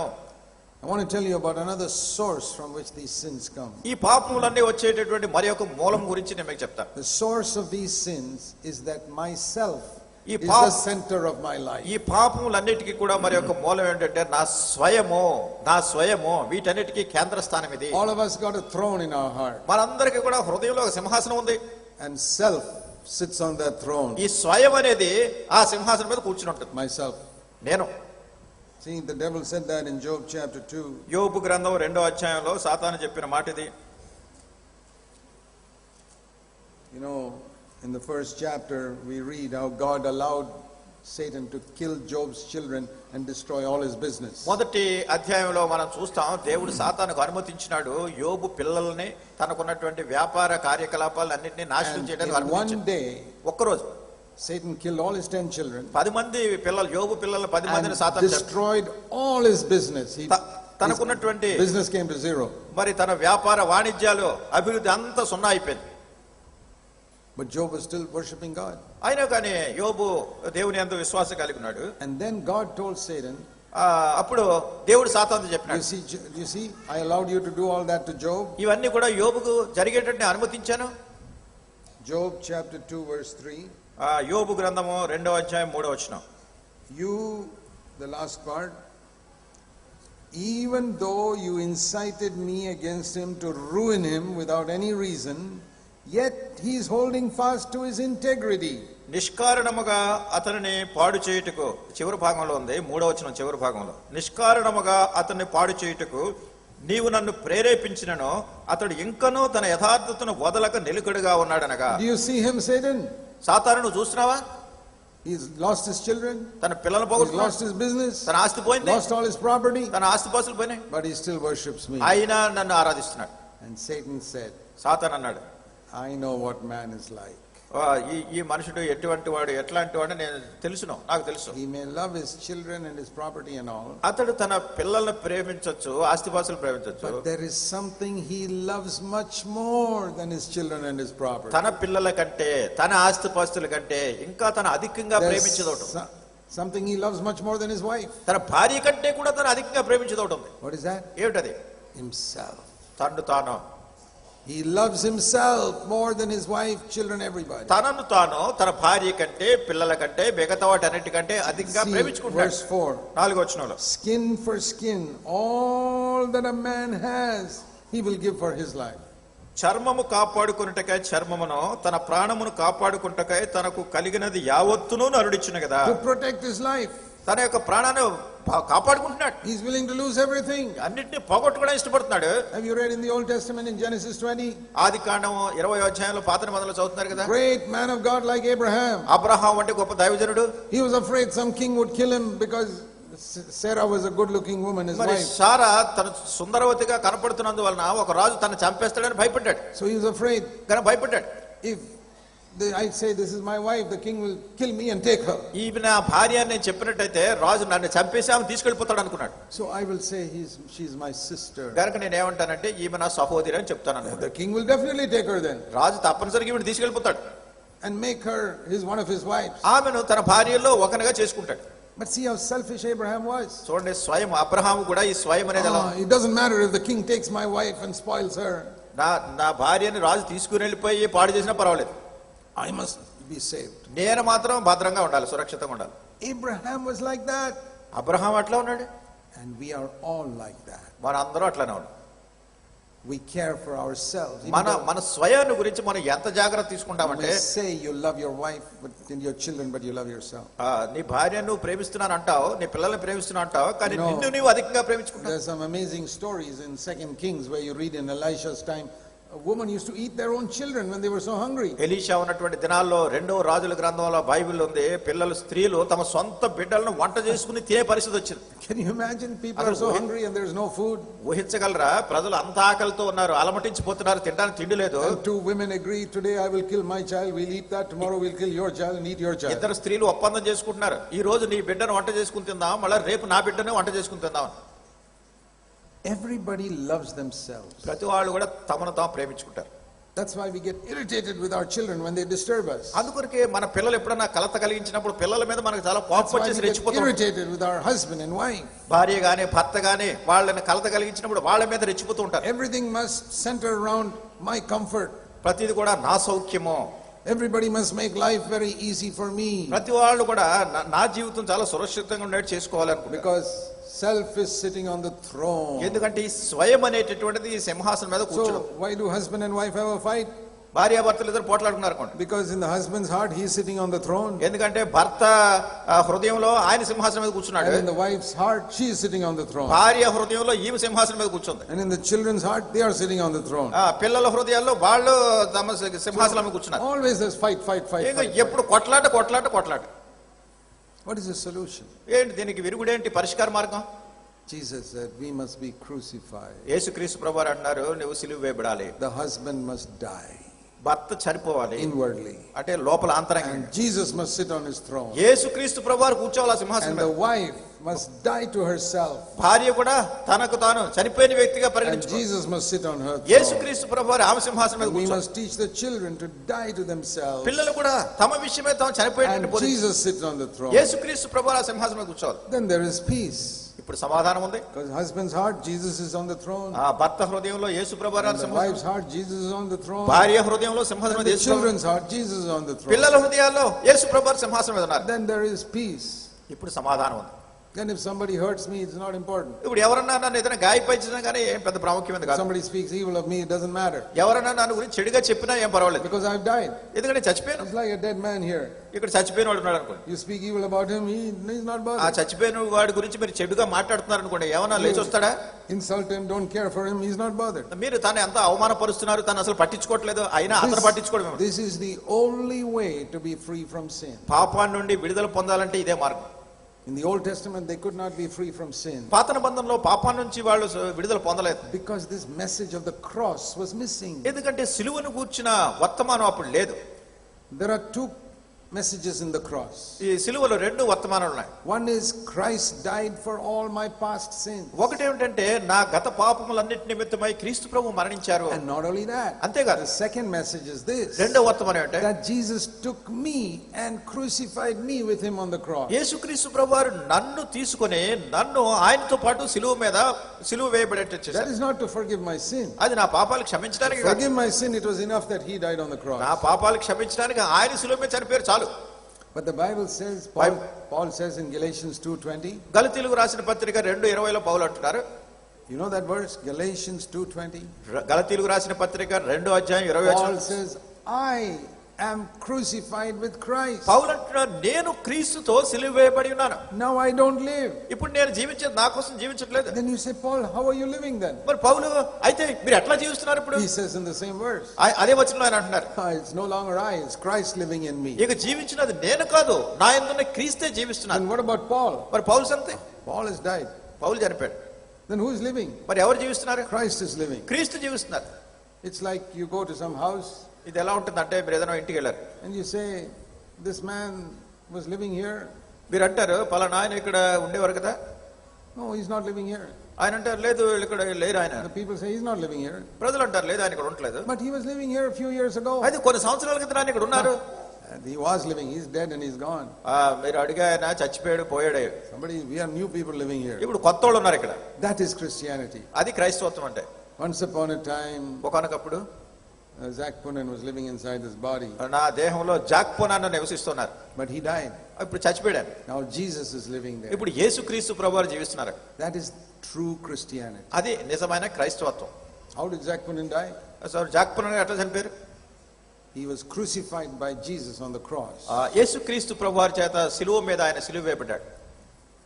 I want to tell you about another source from which these sins come. ఈ పాపములన్నీ వచ్చేటటువంటి మరి ఒక మూలం గురించి నేను మీకు చెప్తాను. The source of these sins is that myself ఈ is the center of my life. ఈ పాపములన్నిటికీ కూడా మరి ఒక మూలం ఏంటంటే నా స్వయము వీటన్నిటికీ కేంద్ర స్థానం ఇది. All of us got a throne in our heart. మనందరికీ కూడా హృదయంలో ఒక సింహాసనం ఉంది. And self sits on that throne. ఈ స్వయం అనేది ఆ సింహాసనం మీద కూర్చుని ఉంటుంది. Myself. నేను. See, the devil said that in Job chapter 2. యోబు గ్రంథం 2వ అధ్యాయంలో సాతాను చెప్పిన మాట ఇది. You know, in the first chapter we read how God allowed Satan to kill Job's children and destroy all his business. మొదటి అధ్యాయంలో మనం చూస్తాం దేవుడు సాతానుకు అనుమతించినాడు యోబు పిల్లల్ని తనకున్నటువంటి వ్యాపార కార్యకలాపాలన్నింటినీ నాశనం చేయడానికి అనుమతించాడు. One day, ఒక్కరోజు Satan killed all his 10 children. 10 మంది పిల్లలు, యోబు పిల్లలు 10 మందిని సాతాను destroyed all his business. తనకున్నటువంటి business came to zero. మరి తన వ్యాపార వాణిజ్యాలు అభివృద్ధి అంతా సున్నా అయిపోయింది. But Job was still worshiping God. అయినా కానీ యోబు దేవుని యందు విశ్వాసం కలిగి ఉన్నాడు. And then God told Satan, అప్పుడు దేవుడు సాతానుతో చెప్పినాడు, you see, I allowed you to do all that to Job. ఇవన్నీ కూడా యోబుకు జరిగేటట్టు అనుమతించాను. Job chapter 2 verse 3. యోబు గ్రంథము 2వ అధ్యాయం 3వ వచనం. You, the last part, even though you incited me against him to ruin him without any reason, yet he is holding fast to his integrity. నిష్కారణముగా అతనిని పాడు చేయుటకు, చివరి భాగంలో ఉంది 3వ వచనం చివరి భాగంలో, నిష్కారణముగా అతన్ని పాడు చేయుటకు నీవు నన్ను ప్రేరేపించినను అతడు ఇంకనూ తన యథార్థతను వదలక నిలుకడగా ఉన్నాడనగా. Do you see him, Satan? సాతాను నువ్వు చూస్తున్నావా? He's lost his children, తన పిల్లలు he's పోగొట్టుకున్నాడు, lost his business, తన ఆస్తి పోయింది, lost all his property, తన ఆస్తిపాస్తులు పోయినాయి, but he still worships me. అయినా నన్ను ఆరాధిస్తున్నాడు. And Satan said, సాతాను అన్నాడు, I know what man is like. ఈ మనుషుడు ఎటువంటి వాడు, ఎట్లాంటి వాడు నేను తెలుసును, నాకు తెలుసు. He may love his children and his property and all, అతడు తన పిల్లల్ని ప్రేమించొచ్చు, ఆస్తిపాస్తులు ప్రేమించొచ్చు, but there is something he loves much more than his children and his property. తన పిల్లల కంటే, తన ఆస్తిపాస్తుల కంటే ఇంకా తన అధికంగా ప్రేమించేది ఒకటి, something he loves much more than his wife. తన భార్య కంటే కూడా తను అధికంగా ప్రేమించేది ఒకటి ఉంది. What is that? ఏమిటది? Himself. తను తాను. He loves himself more than his wife, children, everybody. తనను తాను తన భార్య కంటే, పిల్లల కంటే, మిగతా వాటి అన్నిటికంటే అధికంగా ప్రేమించుకుంటాడు. Verse 4. 4వ వచనంలో, Skin for skin, all that a man has, he will give for his life. చర్మము కాపాడుకొనుటకై చర్మమును, తన ప్రాణమును కాపాడుకొనుటకై తనకు కలిగినది యావత్తును నరుడిచ్చును కదా. To protect his life. తన యొక్క ప్రాణాన్ని కాపాడుకుంటున్నాడు. He's willing to lose everything. అన్నిటిని పోగొట్టుకోవడం ఇష్టపడుతున్నాడు. Have you read in the Old Testament in Genesis 20? ఆదికాండం 20వ అధ్యాయంలో పాత నిబంధనలో చదువుతున్నారు కదా. Great man of God like Abraham. Abraham అంటే గొప్ప దైవజనుడు. He was afraid some king would kill him because Sarah was a good looking woman, his మరి wife. సారా తన సుందరవతిగా కనపడుతున్నందువలన ఒక రాజు తన చంపేస్తాడని భయపడ్డాడు. So he was afraid. కానీ భయపడ్డాడు. If I say this is my wife, the king will kill me and take her. ఈమె నా భార్య అని నేను చెప్పినట్టయితే రాజు నన్ను చంపేసి ఆమె తీసుకెళ్లిపోతాడు అనుకున్నాడు. So I will say she's my sister. కనుక నేను ఏమంటానంటే ఈమె నా సహోదరి అని చెప్తాను అనుకున్నాడు. The king will definitely take her then రాజు తప్పనిసరిగా ఈమెను తీసుకెళ్లిపోతాడు and make her one of his wives. ఆమెను తన భార్యలో ఒకనిగా చేసుకుంటాడు. But see how selfish Abraham was. చూడండి, స్వయం అబ్రహాము కూడా ఈ స్వయం అనేది ఎలా, It doesn't matter if the king takes my wife and spoils her. నా భార్యని రాజు తీసుకుని వెళ్ళిపోయి పాడు చేసినా పర్వాలేదు, I must be saved. నేను మాత్రం భద్రంగా ఉండాలి, సురక్షితంగా ఉండాలి. Abraham was like that. Abraham అట్లా ఉన్నాడు. And we are all like that. మనందరం అట్లానే ఉన్నాం. We care for ourselves. మన స్వయాన్ని గురించి మనం ఎంత జాగ్రత్త తీసుకుంటామంటే, We say you love your wife and your children, but you love yourself. నీ భార్యను నువ్వు ప్రేమిస్తున్నాను అంటావు, నీ పిల్లల్ని ప్రేమిస్తున్నావు అంటావు, కానీ నిన్ను నీవు అధికంగా ప్రేమించుకుంటావు. There's some amazing stories in 2 Kings where you read in Elisha's time, a woman used to eat their own children when they were so hungry. Elisha ఉన్నటువంటి దినాల్లో 2వ రాజుల గ్రంథంలో బైబిల్ ఉంది, పిల్లలు, స్త్రీలు తమ సొంత బిడ్డలను వంట చేసుకుని తినే పరిస్థితి వచ్చింది. Can you imagine? People are so hungry and there's no food. ఊహించగలరా? ప్రజలు అంత ఆకలితో ఉన్నారు, అలమటించిపోతున్నారు, తినడానికి తిండి లేదు. And 2 women agree, today I will kill my child, we'll eat that, tomorrow we'll kill your child and eat your child. ఇద్దరు స్త్రీలు ఒప్పందం చేసుకుంటున్నారు, ఈ రోజు నీ బిడ్డను వంట చేసుకుని తిందాం, మళ్ళీ రేపు నా బిడ్డను వంట చేసుకుని తిందాం. Everybody loves themselves. ప్రతి వాళ్ళు కూడా తమను తాము ప్రేమించుకుంటారు. That's why we get irritated with our children when they disturb us. అందుకొరకే మన పిల్లలు ఎప్పుడన్నా కలత కలిగించినప్పుడు పిల్లల మీద మనకు చాలా కోపం వచ్చేసి రెచ్చిపోతాం. Irritated with our husband and wife. భార్య గాని భర్త గాని వాళ్ళని కలత కలిగించినప్పుడు వాళ్ళ మీద రెచ్చిపోతూ ఉంటారు. Everything must center around my comfort. ప్రతిది కూడా నా సౌఖ్యము. Everybody must make life very easy for me. ప్రతి వాళ్ళు కూడా నా జీవితం చాలా సురక్షితంగా ఉండేట్టు చేసుకోవాలనుకుంటారు. Because self is sitting on the throne. ఎందుకంటే ఈ స్వయం అనేటటువంటిది ఈ సింహాసనం మీద కూర్చోదు. So why do husband and wife have a fight? భార్యాభర్తలు ఇద్దరు పోట్లాడుకున్నారు అనుకోండి. Because in the husband's heart he is sitting on the throne. ఎందుకంటే భర్త హృదయంలో ఆయన సింహాసనం మీద కూర్చున్నాడు. And in the wife's heart she is sitting on the throne. భార్య హృదయంలో ఈమె సింహాసనం మీద కూర్చుంది. And in the children's heart they are sitting on the throne. పిల్లల హృదయాల్లో వాళ్ళు తమ సింహాసనం మీద కూర్చున్నారు. Always there's fight. ఎప్పుడు కొట్లాట. What is the solution? ఏంటి దీనికి విరుగుడేంటి పరిష్కార మార్గం? Jesus said we must be crucified. యేసుక్రీస్తు ప్రభువారు అన్నారు నువ్వు సిలువ వేయబడాలి. The husband must die. భర్త చనిపోవాలి inwardly. అంటే లోపల అంతరంగంగా. And Jesus must sit on his throne. యేసుక్రీస్తు ప్రభువారు కూర్చోవాలి సింహాసనం మీద. And the wife must die to herself. భార్య కూడా తనకు తాను చనిపోయిన వ్యక్తిగా పరిగణించుకోవాలి. And Jesus must sit on her throne. యేసుక్రీస్తు ప్రభువారు ఆమె సింహాసనం మీద కూర్చోవాలి. We must teach the children to die to themselves. పిల్లలు కూడా తమ విషయమే తాము చనిపోయేటట్టు బోధించాలి. And Jesus sits on the throne. యేసుక్రీస్తు ప్రభువారు ఆ సింహాసనం మీద కూర్చోవాలి. Then there is peace. ఇప్పుడు సమాధానం ఉంది. Because husband's heart Jesus is on the throne. భర్త హృదయంలో యేసు ప్రభువారు సింహాసనం. Wife's heart Jesus is on the throne. భార్య హృదయంలో సింహాసనం మీద యేసు. Children's heart Jesus is on the throne. పిల్లల హృదయాల్లో యేసు ప్రభువారు సింహాసనం మీద ఉన్నారు. Then there is peace. ఇప్పుడు సమాధానం ఉంది. Then if somebody hurts me it's not important. ఇప్పుడు ఎవరన్నా నన్ను ఏదైనా గాయపరిచినా కానీ ఏం పెద్ద ప్రాముఖ్యమైనది కాదు. Somebody speaks evil of me it doesn't matter. ఎవరన్నా నన్ను గురించి చెడుగా చెప్పినా ఏం పర్వాలేదు. Because I've died. ఎందుకంటే చచ్చిపోయాను. It's like a dead man here. ఇక్కడ చచ్చిపోయిన వాడు ఉన్నాడు అనుకోండి. You speak evil about him he's not bothered. ఆ చచ్చిపోయిన వాడి గురించి మీరు చెడుగా మాట్లాడుతున్నారు అనుకోండి ఏమన్నా లేచి వస్తాడా? Insult him don't care for him he's not bothered. మీరు తను ఎంత అవమానపరుస్తున్నారు తను అసలు పట్టించుకోవట్లేదు అయినా అతను పట్టించుకోవడం. This is the only way to be free from sin. పాపాన్ని నుండి విడుదల పొందాలంటే ఇదే మార్గం. In the Old Testament they could not be free from sin. పాత నిబంధనలో పాపం నుంచి వాళ్ళు విడుదల పొందలేదు. Because this message of the cross was missing. ఎందుకంటే సిలువను గూర్చిన వర్తమానం అప్పుడు లేదు. There are two messages in the cross. ఈ సిలువలో రెండు వర్తమానాలు ఉన్నాయి. One is Christ died for all my past sins. ఒకటి ఏమిటంటే నా గత పాపములన్నిటి నిమిత్తమై క్రీస్తు ప్రభువు మరణించారు. And not only that. అంతేకాదు. The second message is this. రెండో వర్తమానం ఏంటంటే that Jesus took me and crucified me with him on the cross. యేసుక్రీస్తు ప్రభువారు నన్ను తీసుకొని నన్ను ఆయనతో పాటు సిలువ మీద సిలువ వేయబడేట్టు చేశారు. That is not to forgive my sin. అది నా పాపాలు క్షమించడానికి కాదు. Forgive my sin it was enough that he died on the cross. నా పాపాలు క్షమించడానికి ఆయన సిలువ మీద చనిపోయారు చాలు. But the Bible says Paul says in Galatians 2:20. గలతీయులకు రాసిన పత్రిక 2:20 లో పౌలు అంటున్నారు. You know that verse Galatians 2:20. గలతీయులకు రాసిన పత్రిక 2:20. Paul says I am crucified with Christ. పౌలు అంటున్నాడు నేను క్రీస్తుతో సిలువ వేయబడి ఉన్నాను. Now I don't live. ఇప్పుడు నేను జీవించేది నా కోసం జీవించట్లేదు. Then you say Paul how are you living then? మరి పౌలు అయితే మీరు ఎట్లా జీవిస్తున్నారు ఇప్పుడు? He says in the same verse. అదే వచనంలో ఆయన అంటున్నారు. It's no longer I it's Christ living in me. ఇక జీవించినది నేను కాదు నా యందున్న క్రీస్తే జీవిస్తున్నాడు. And what about Paul? మరి పౌలు సంగతి? Paul has died. పౌలు చనిపోయాడు. Then who is living? మరి ఎవరు జీవిస్తున్నారు? Christ is living. క్రీస్తు జీవిస్తున్నారు. It's like you go to some house. ఇది ఎలా ఉంటుందంటే మీరు ఏదైనా ఇంటికి వెళ్ళారు. And you say this man was living here. మీరు అంటారు పలానా ఆయన ఇక్కడ ఉండేవారు కదా. No he's not living here. ఆయన అంటారు లేదు ఇక్కడ లేరు ఆయన. The people say he's not living here. ప్రజలు అంటారు లేదు ఆయన ఇక్కడ ఉండట్లేదు. But he was living here a few years ago. అయితే కొన్ని సంవత్సరాల క్రితం ఆయన ఇక్కడ ఉన్నారు. And he was living he's dead and he's gone. మీరు అడిగా ఆయన చచ్చిపోయాడు పోయాడు. Somebody we are new people living here. ఇప్పుడు కొత్త వాళ్ళు ఉన్నారు ఇక్కడ. That is Christianity. అది క్రైస్తవత్వం అంటే. Once upon a time ఒకనొకప్పుడు Zach Punan was living inside his body. నా దేహంలో జాక్ పునాన్ నివసిస్తున్నారు. But he died. ఇప్పుడు చచ్చిపోయాడు. Now Jesus is living there. ఇప్పుడు యేసుక్రీస్తు ప్రభువారు జీవిస్తున్నారు. That is true Christianity. అది నిజమైన క్రైస్తవత్వం. How did Zach Punan die? Zach Punan ఎట్లా చనిపోయారు? He was crucified by Jesus on the cross. యేసుక్రీస్తు ప్రభువారి చేత సిలువ మీద ఆయన సిలువ వేయబడ్డాడు.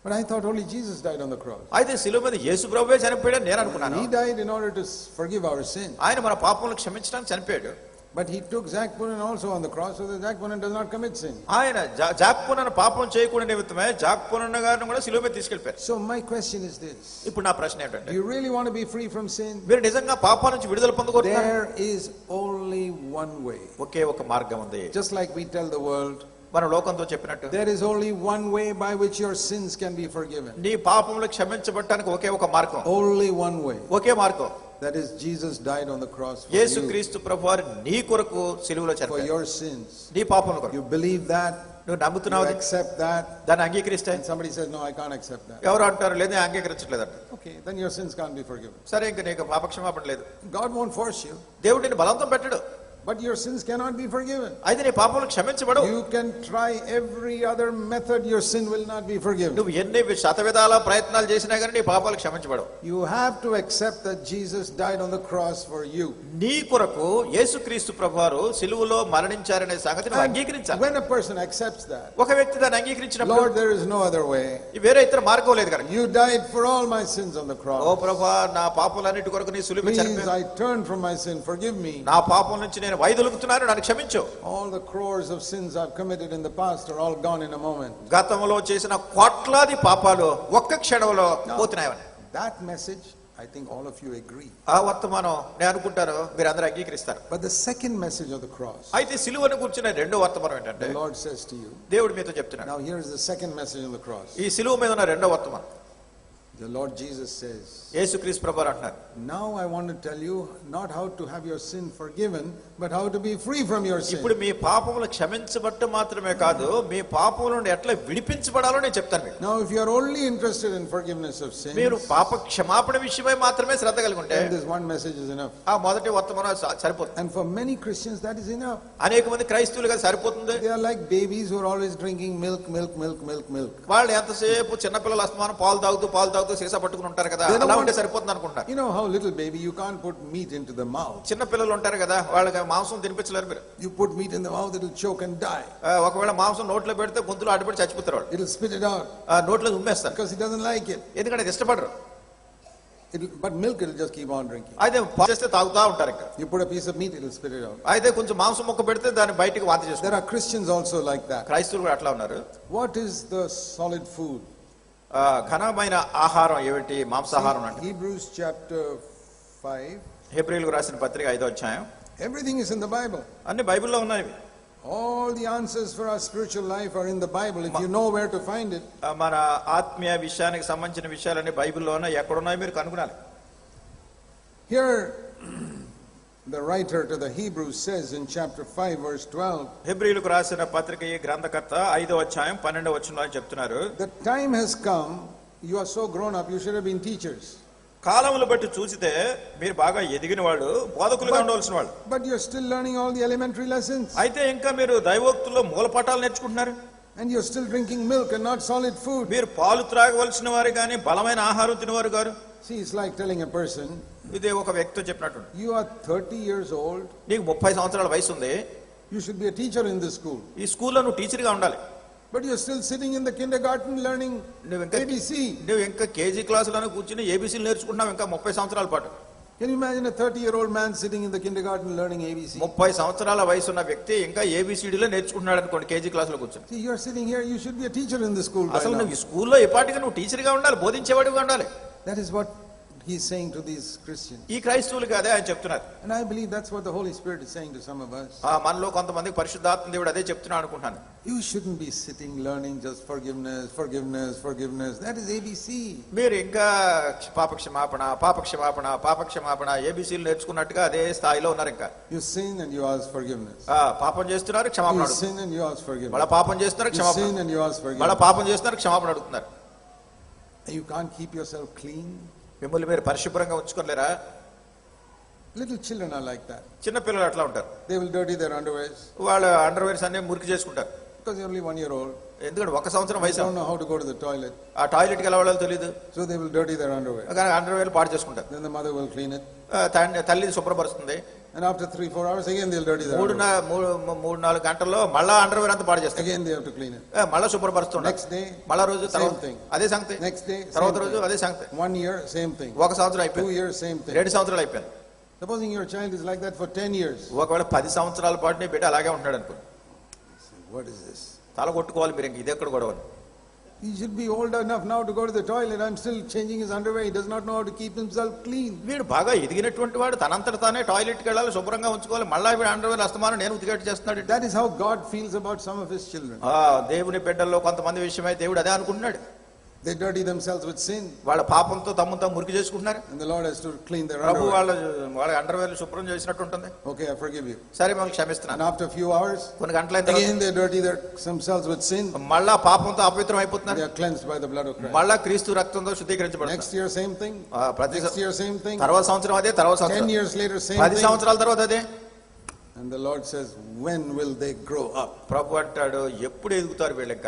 But I thought only Jesus died on the cross. అయితే సిలువ మీద యేసు ప్రభువే చనిపోయాడని నేను అనుకున్నాను. He died in order to forgive our sin. ఆయన మన పాపములను క్షమించడానికి చనిపోయాడు. But he took Zach Punan also on the cross so that Zach Punan does not commit sin. ఆయన జాక్ పునాన్ పాపం చేయకుండా నిమిత్తమే జాక్ పునాన్ గారిని కూడా సిలువ మీద తీసుకెళ్లారు. So my question is this. ఇప్పుడు నా ప్రశ్న ఏంటంటే Do you really want to be free from sin? మీరు నిజంగా పాపం నుంచి విడుదల పొందగోరుతున్నారా? There is only one way. ఒకే ఒక మార్గం ఉంది. Just like we tell the world మన లోకంతో చెప్పినట్టు there is only one way by which your sins can be forgiven. నీ పాపములు క్షమించబడడానికి ఒకే ఒక మార్గం. Only one way. ఒకే మార్గం. That is Jesus died on the cross for యేసుక్రీస్తు ప్రభువారు నీ కొరకు సిలువలో for చనిపోయారు. your sins. నీ పాపముల కొరకు. You believe that? నువ్వు నమ్ముతున్నావు? You accept that? దాన్ని అంగీకరిస్తే And somebody says no I can't accept that. ఎవరు అంటారు లేదు అంగీకరించట్లేదంట. Okay, then your sins can't be forgiven. సరే ఇంక నీకు పాపక్షమాపణ లేదు. God won't force you. దేవుడు నిన్ను బలవంతం పెట్టడు. but your sins cannot be forgiven. అయితే నీ పాపములు క్షమించబడవు. You can try every other method, your sin will not be forgiven. నువ్వు ఎన్ని శతవిధాల ప్రయత్నాలు చేసినా కానీ నీ పాపాలు క్షమించబడవు. You have to accept that Jesus died on the cross for you. నీ కొరకు యేసుక్రీస్తు ప్రభువారు సిలువలో మరణించారనే సంగతిని అంగీకరించాలి. When a person accepts that, ఒక వ్యక్తి దాన్ని అంగీకరించినప్పుడు, Lord, there is no other way. వేరే ఇతర మార్గం లేదు కనుక, You died for all my sins on the cross. ఓ ప్రభువా, నా పాపాలన్నిటి కొరకు నీ సిలువ మీద Please, చనిపోయావు. I turn from my sin, forgive me. నా పాపం నుంచి నేను వైదొలుగుతున్నాను, నన్ను క్షమించు. All the crores of sins I've committed in the past are all gone in a moment. గతంలో చేసిన కోట్లాది పాపాలు ఒక్క క్షణంలో పోతున్నాయని. That message, I think all of you agree. ఆ వర్తమానం నేను అనుకుంటాను మీరు అందరూ అంగీకరిస్తారు. But the second message of the cross, అయితే సిలువను గురించిన రెండో వర్తమానం ఏంటంటే, the Lord says to you, దేవుడు మీతో చెప్తున్నాడు. now here is the second message of the cross. ఈ సిలువ మీద ఉన్న రెండో వర్తమానం, The Lord Jesus says, యేసుక్రీస్తు ప్రభువారు అంటున్నారు, now I want to tell you not how to have your sin forgiven, but how to be free from your sin. ఇప్పుడు మీ పాపములు క్షమించబట్టు మాత్రమే కాదు, మీ పాపముల నుండి ఎట్లా విడిపించబడాలో నేను చెప్తాను మీకు. Now if you are only interested in forgiveness of sin, మీరు పాప క్షమాపణ విషయమై మాత్రమే శ్రద్ధ కలిగి ఉంటే then this one message is enough. ఆ మొదటి వర్తమానం సరిపోతుంది. And for many Christians that is enough. అనేక మంది క్రైస్తవులుగా సరిపోతుంది. They are like babies who are always drinking milk. వాళ్ళు ఎంతసేపు చిన్నపిల్లలు అస్తమానం పాలు తాగుతూ సీసా పట్టుకుని ఉంటారు కదా, అలా ఉంటే సరిపోతుంది అనుకుంటారు. You know how little baby, you can't put meat into the mouth. చిన్న పిల్లలు ఉంటారు కదా, వాళ్ళకి మాంసం తినిపించలేరు మీరు. You put meat in the mouth, it will choke and die. ఒకవేళ మాంసం నోట్లో పెడితే గొంతులో అడ్డుపడి చచ్చిపోతారు వాళ్ళు. It will spit it out. నోట్లో ఉమ్మేస్తారు because he doesn't like it. ఎందుకంటే అది ఇష్టపడరు. But milk it will just keep on drinking. అయితే చేస్తే తాగుతా ఉంటారు ఇంకా. You put a piece of meat, it will spit it out. అయితే కొంచెం మాంసం ముక్క పెడితే దాన్ని బయటికి వాంతి చేస్తారు. There are Christians also like that. క్రైస్తవులు కూడా అట్లా ఉన్నారు. What is the solid food? ఘనమైన ఆహారం ఏమిటి? మాంసాహారం అంటే Hebrews chapter 5. హెబ్రీయులకు రాసిన పత్రిక 5వ అధ్యాయం. Everything is in the Bible. అన్ని బైబిల్లో ఉన్నాయి. All the answers for our spiritual life are in the Bible if you know where to find it. మన ఆత్మీయ విషయానికి సంబంధించిన విషయాలన్నీ బైబిల్లోనే ఎక్కడ ఉన్నాయో మీరు కనుగొనాలి. Here the writer to the Hebrews says in chapter 5 verse 12, హెబ్రీయులకు రాసిన పత్రిక ఈ గ్రంథకర్త 5వ అధ్యాయం 12వ వచనంలో చెప్తున్నారు, the time has come, you are so grown up, you should have been teachers. కాలములు బట్టి చూసితే మీరు బాగా ఎదిగిన వాళ్ళు, బోధకులుగా ఉండవలసిన వాళ్ళు. But you're still learning all the elementary lessons. అయితే ఇంకా మీరు దైవోక్తుల్లో మూలపాఠాలు నేర్చుకుంటున్నారు. And you're still drinking milk and not solid food. మీరు పాలు త్రాగవలసిన వారు కానీ బలమైన ఆహారం తినవారు గారు. See, it's like telling a person, ఇదే ఒక వ్యక్తితో చెప్పినట్టు, you are 30 years old, నీకు 30 సంవత్సరాల వయసు ఉంది, you should be a teacher in this school. ఈ స్కూల్లో నువ్వు టీచర్గా ఉండాలి. But you're still sitting in the kindergarten learning ABC. నువ్వు ఇంకా కేజీ క్లాసులోనే కూర్చుని ఏబీసీలు నేర్చుకుంటున్నావు ఇంకా 30 సంవత్సరాల పాటు. Can you imagine a 30-year-old man sitting in the kindergarten learning ABC? 30 సంవత్సరాల వయసు ఉన్న వ్యక్తి ఇంకా ఏబీసీడీలో నేర్చుకుంటున్నాడు అనుకోండి కేజీ క్లాసులో కూర్చొని. See, you're sitting here, you should be a teacher in the school. అసలు నువ్వు ఈ స్కూల్లో ఎప్పటికీ నువ్వు టీచర్గా ఉండాలి, బోధించేవాడిగా ఉండాలి. That is what he's saying to these Christians. ఈ క్రైస్తవులు అదే ఆయన చెప్తున్నారు. And I believe that's what the Holy Spirit is saying to some of us. మనలో కొంతమందికి పరిశుద్ధాత్మ దేవుడు అదే చెప్తున్నాడు అనుకుంటాను. You shouldn't be sitting learning just forgiveness. That is ABC. మీరు ఇంకా పాపక్షమాపణ ఏబీసీలు నేర్చుకున్నట్టుగా అదే స్థాయిలో ఉన్నారు. ఇంకా You sin and you ask forgiveness. పాపం చేస్తున్నారు, క్షమాపణ You అడుగుతున్నారు. sin and you ask forgiveness. మళ్ళా పాపం చేస్తున్నారు, You క్షమాపణ. sin and you ask మళ్ళా forgiveness. పాపం చేస్తున్నారు, క్షమాపణ అడుగుతున్నారు. You can't keep yourself clean. మిమ్మల్ని మీరు పరిశుభ్రంగా ఉంచుకోలేరా? Little children are like that. చిన్న పిల్లలు అట్లా ఉంటారు. They will dirty their underwears వాళ్ళ అండర్వేర్స్ అన్ని మురికి చేసుకుంటారు. because they're only 1 year old. ఎందుకంటే 1 సంవత్సరం They వయసు, don't know how to go to the toilet. ఆ టాయిలెట్కి ఎలా వెళ్ళాలో తెలియదు, So they will dirty their underwear. కానీ అండర్వేర్లు పాడు చేసుకుంటారు. Then the mother will clean it. తల్లి శుభ్రపరుస్తుంది. And after 3-4 hours again they'll dirty their underwear. 3-4 గంటల్లో మళ్ళా అండర్వేర్ అంతా పాడు చేస్తారు. Again they have to clean it. మళ్ళా శుభ్రపరుస్తున్నారు. Next day మళ్ళా రోజు same thing. అదే సంగతి. Next day తర్వాత same రోజు thing. అదే సంగతి. 1 year same thing. 1 సంవత్సరం 2 అయిపోయింది, years same thing. 2 సంవత్సరాలు అయిపోయింది. Supposing your child is like that for 10 years. ఒకవేళ 10 సంవత్సరాల పాటు నీ బిడ్డ అలాగే ఉంటాడు అనుకో, What is this? తల కొట్టుకోవాలి మీరు. ఇంక ఇది ఎక్కడ గొడవ? He should be old enough now to go to the toilet. I'm still changing his underwear. He does not know how to keep himself clean. వీడు బాగా ఎదిగినటువంటి వాడు తనంతట తానే టాయిలెట్కి వెళ్ళాలి, శుభ్రంగా ఉంచుకోవాలి, మళ్ళా వీడు అండర్వేర్ అస్తమానం నేను ఉతికేట్టు చేస్తున్నాడు. That is how God feels about some of his children. దేవుని బిడ్డల్లో కొంతమంది విషయమై దేవుడు అదే అనుకుంటున్నాడు. They dirty themselves with sin. వాళ్ళ పాపంతో తమ్మును తాము మురికి చేసుకుంటున్నారు. And the Lord has to clean their Prabhu underwear. వాళ్ళ అండర్వేర్లు శుభ్రం చేసినట్టు ఉంటుంది. Okay, I forgive you. సరే మనం And క్షమిస్తున్నాను. after a few hours, కొన్ని గంటలైన తర్వాత again they dirty themselves with sin. మళ్ళా పాపంతో అపవిత్రం అయిపోతున్నారు. They are cleansed by the blood of Christ. మళ్ళా క్రీస్తు రక్తంతో శుద్ధీకరించబడతారు. Next year same thing. ప్రతి Next year same thing. తర్వాత సంవత్సరం అదే, తర్వాత 10 సంవత్సరం, years later same 10 thing. సంవత్సరాల తర్వాత అదే. And the Lord says, when will they grow up? ప్రభు అంటాడు ఎప్పుడు ఎదుగుతారు వీళ్ళక.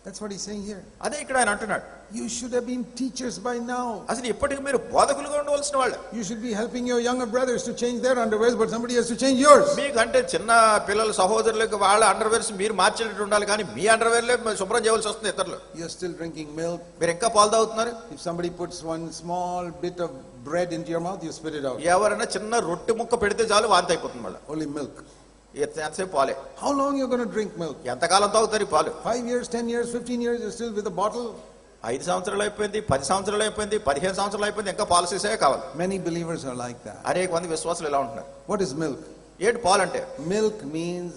That's what he's saying here. అదే ఇక్కడ ఆయన అంటున్నాడు. You should have been teachers by now. అసలు ఇప్పటికి మీరు బోధకులుగా ఉండవలసిన వాళ్ళు. You should be helping your younger brothers to change their underwears, but somebody has to change yours. మీకంటే చిన్న పిల్లల సహోదరులకు వాళ్ళ అండర్వేర్స్ మీరు మార్చేటట్టు ఉండాలి, కానీ మీ అండర్వేర్లే శుభ్రం చేయవలసి వస్తుంది ఇతరులు. You're still drinking milk. మీరు ఇంకా పాలు తాగుతున్నారు. If somebody puts one small bit of bread into your mouth, you spit it out. ఎవరైనా చిన్న రొట్టె ముక్క పెడితే చాలు వాంతి అయిపోతుంది మళ్ళీ. Only milk. ఎంతసేపు పాలే. How long you're going to drink milk? ఎంతకాలం తాగుతారు పాలు? 5 years, 10 years, 15 years, you're still with a bottle? 5 సంవత్సరాలు అయిపోయింది, 10 సంవత్సరాలు అయిపోయింది, 15 సంవత్సరాలు అయిపోయింది, ఇంకా పాలు సీసే కావాలి. Many believers are like that. అనేక మంది విశ్వాసులు ఎలా ఉంటున్నారు. What is milk? ఏంటి పాలు అంటే? Milk means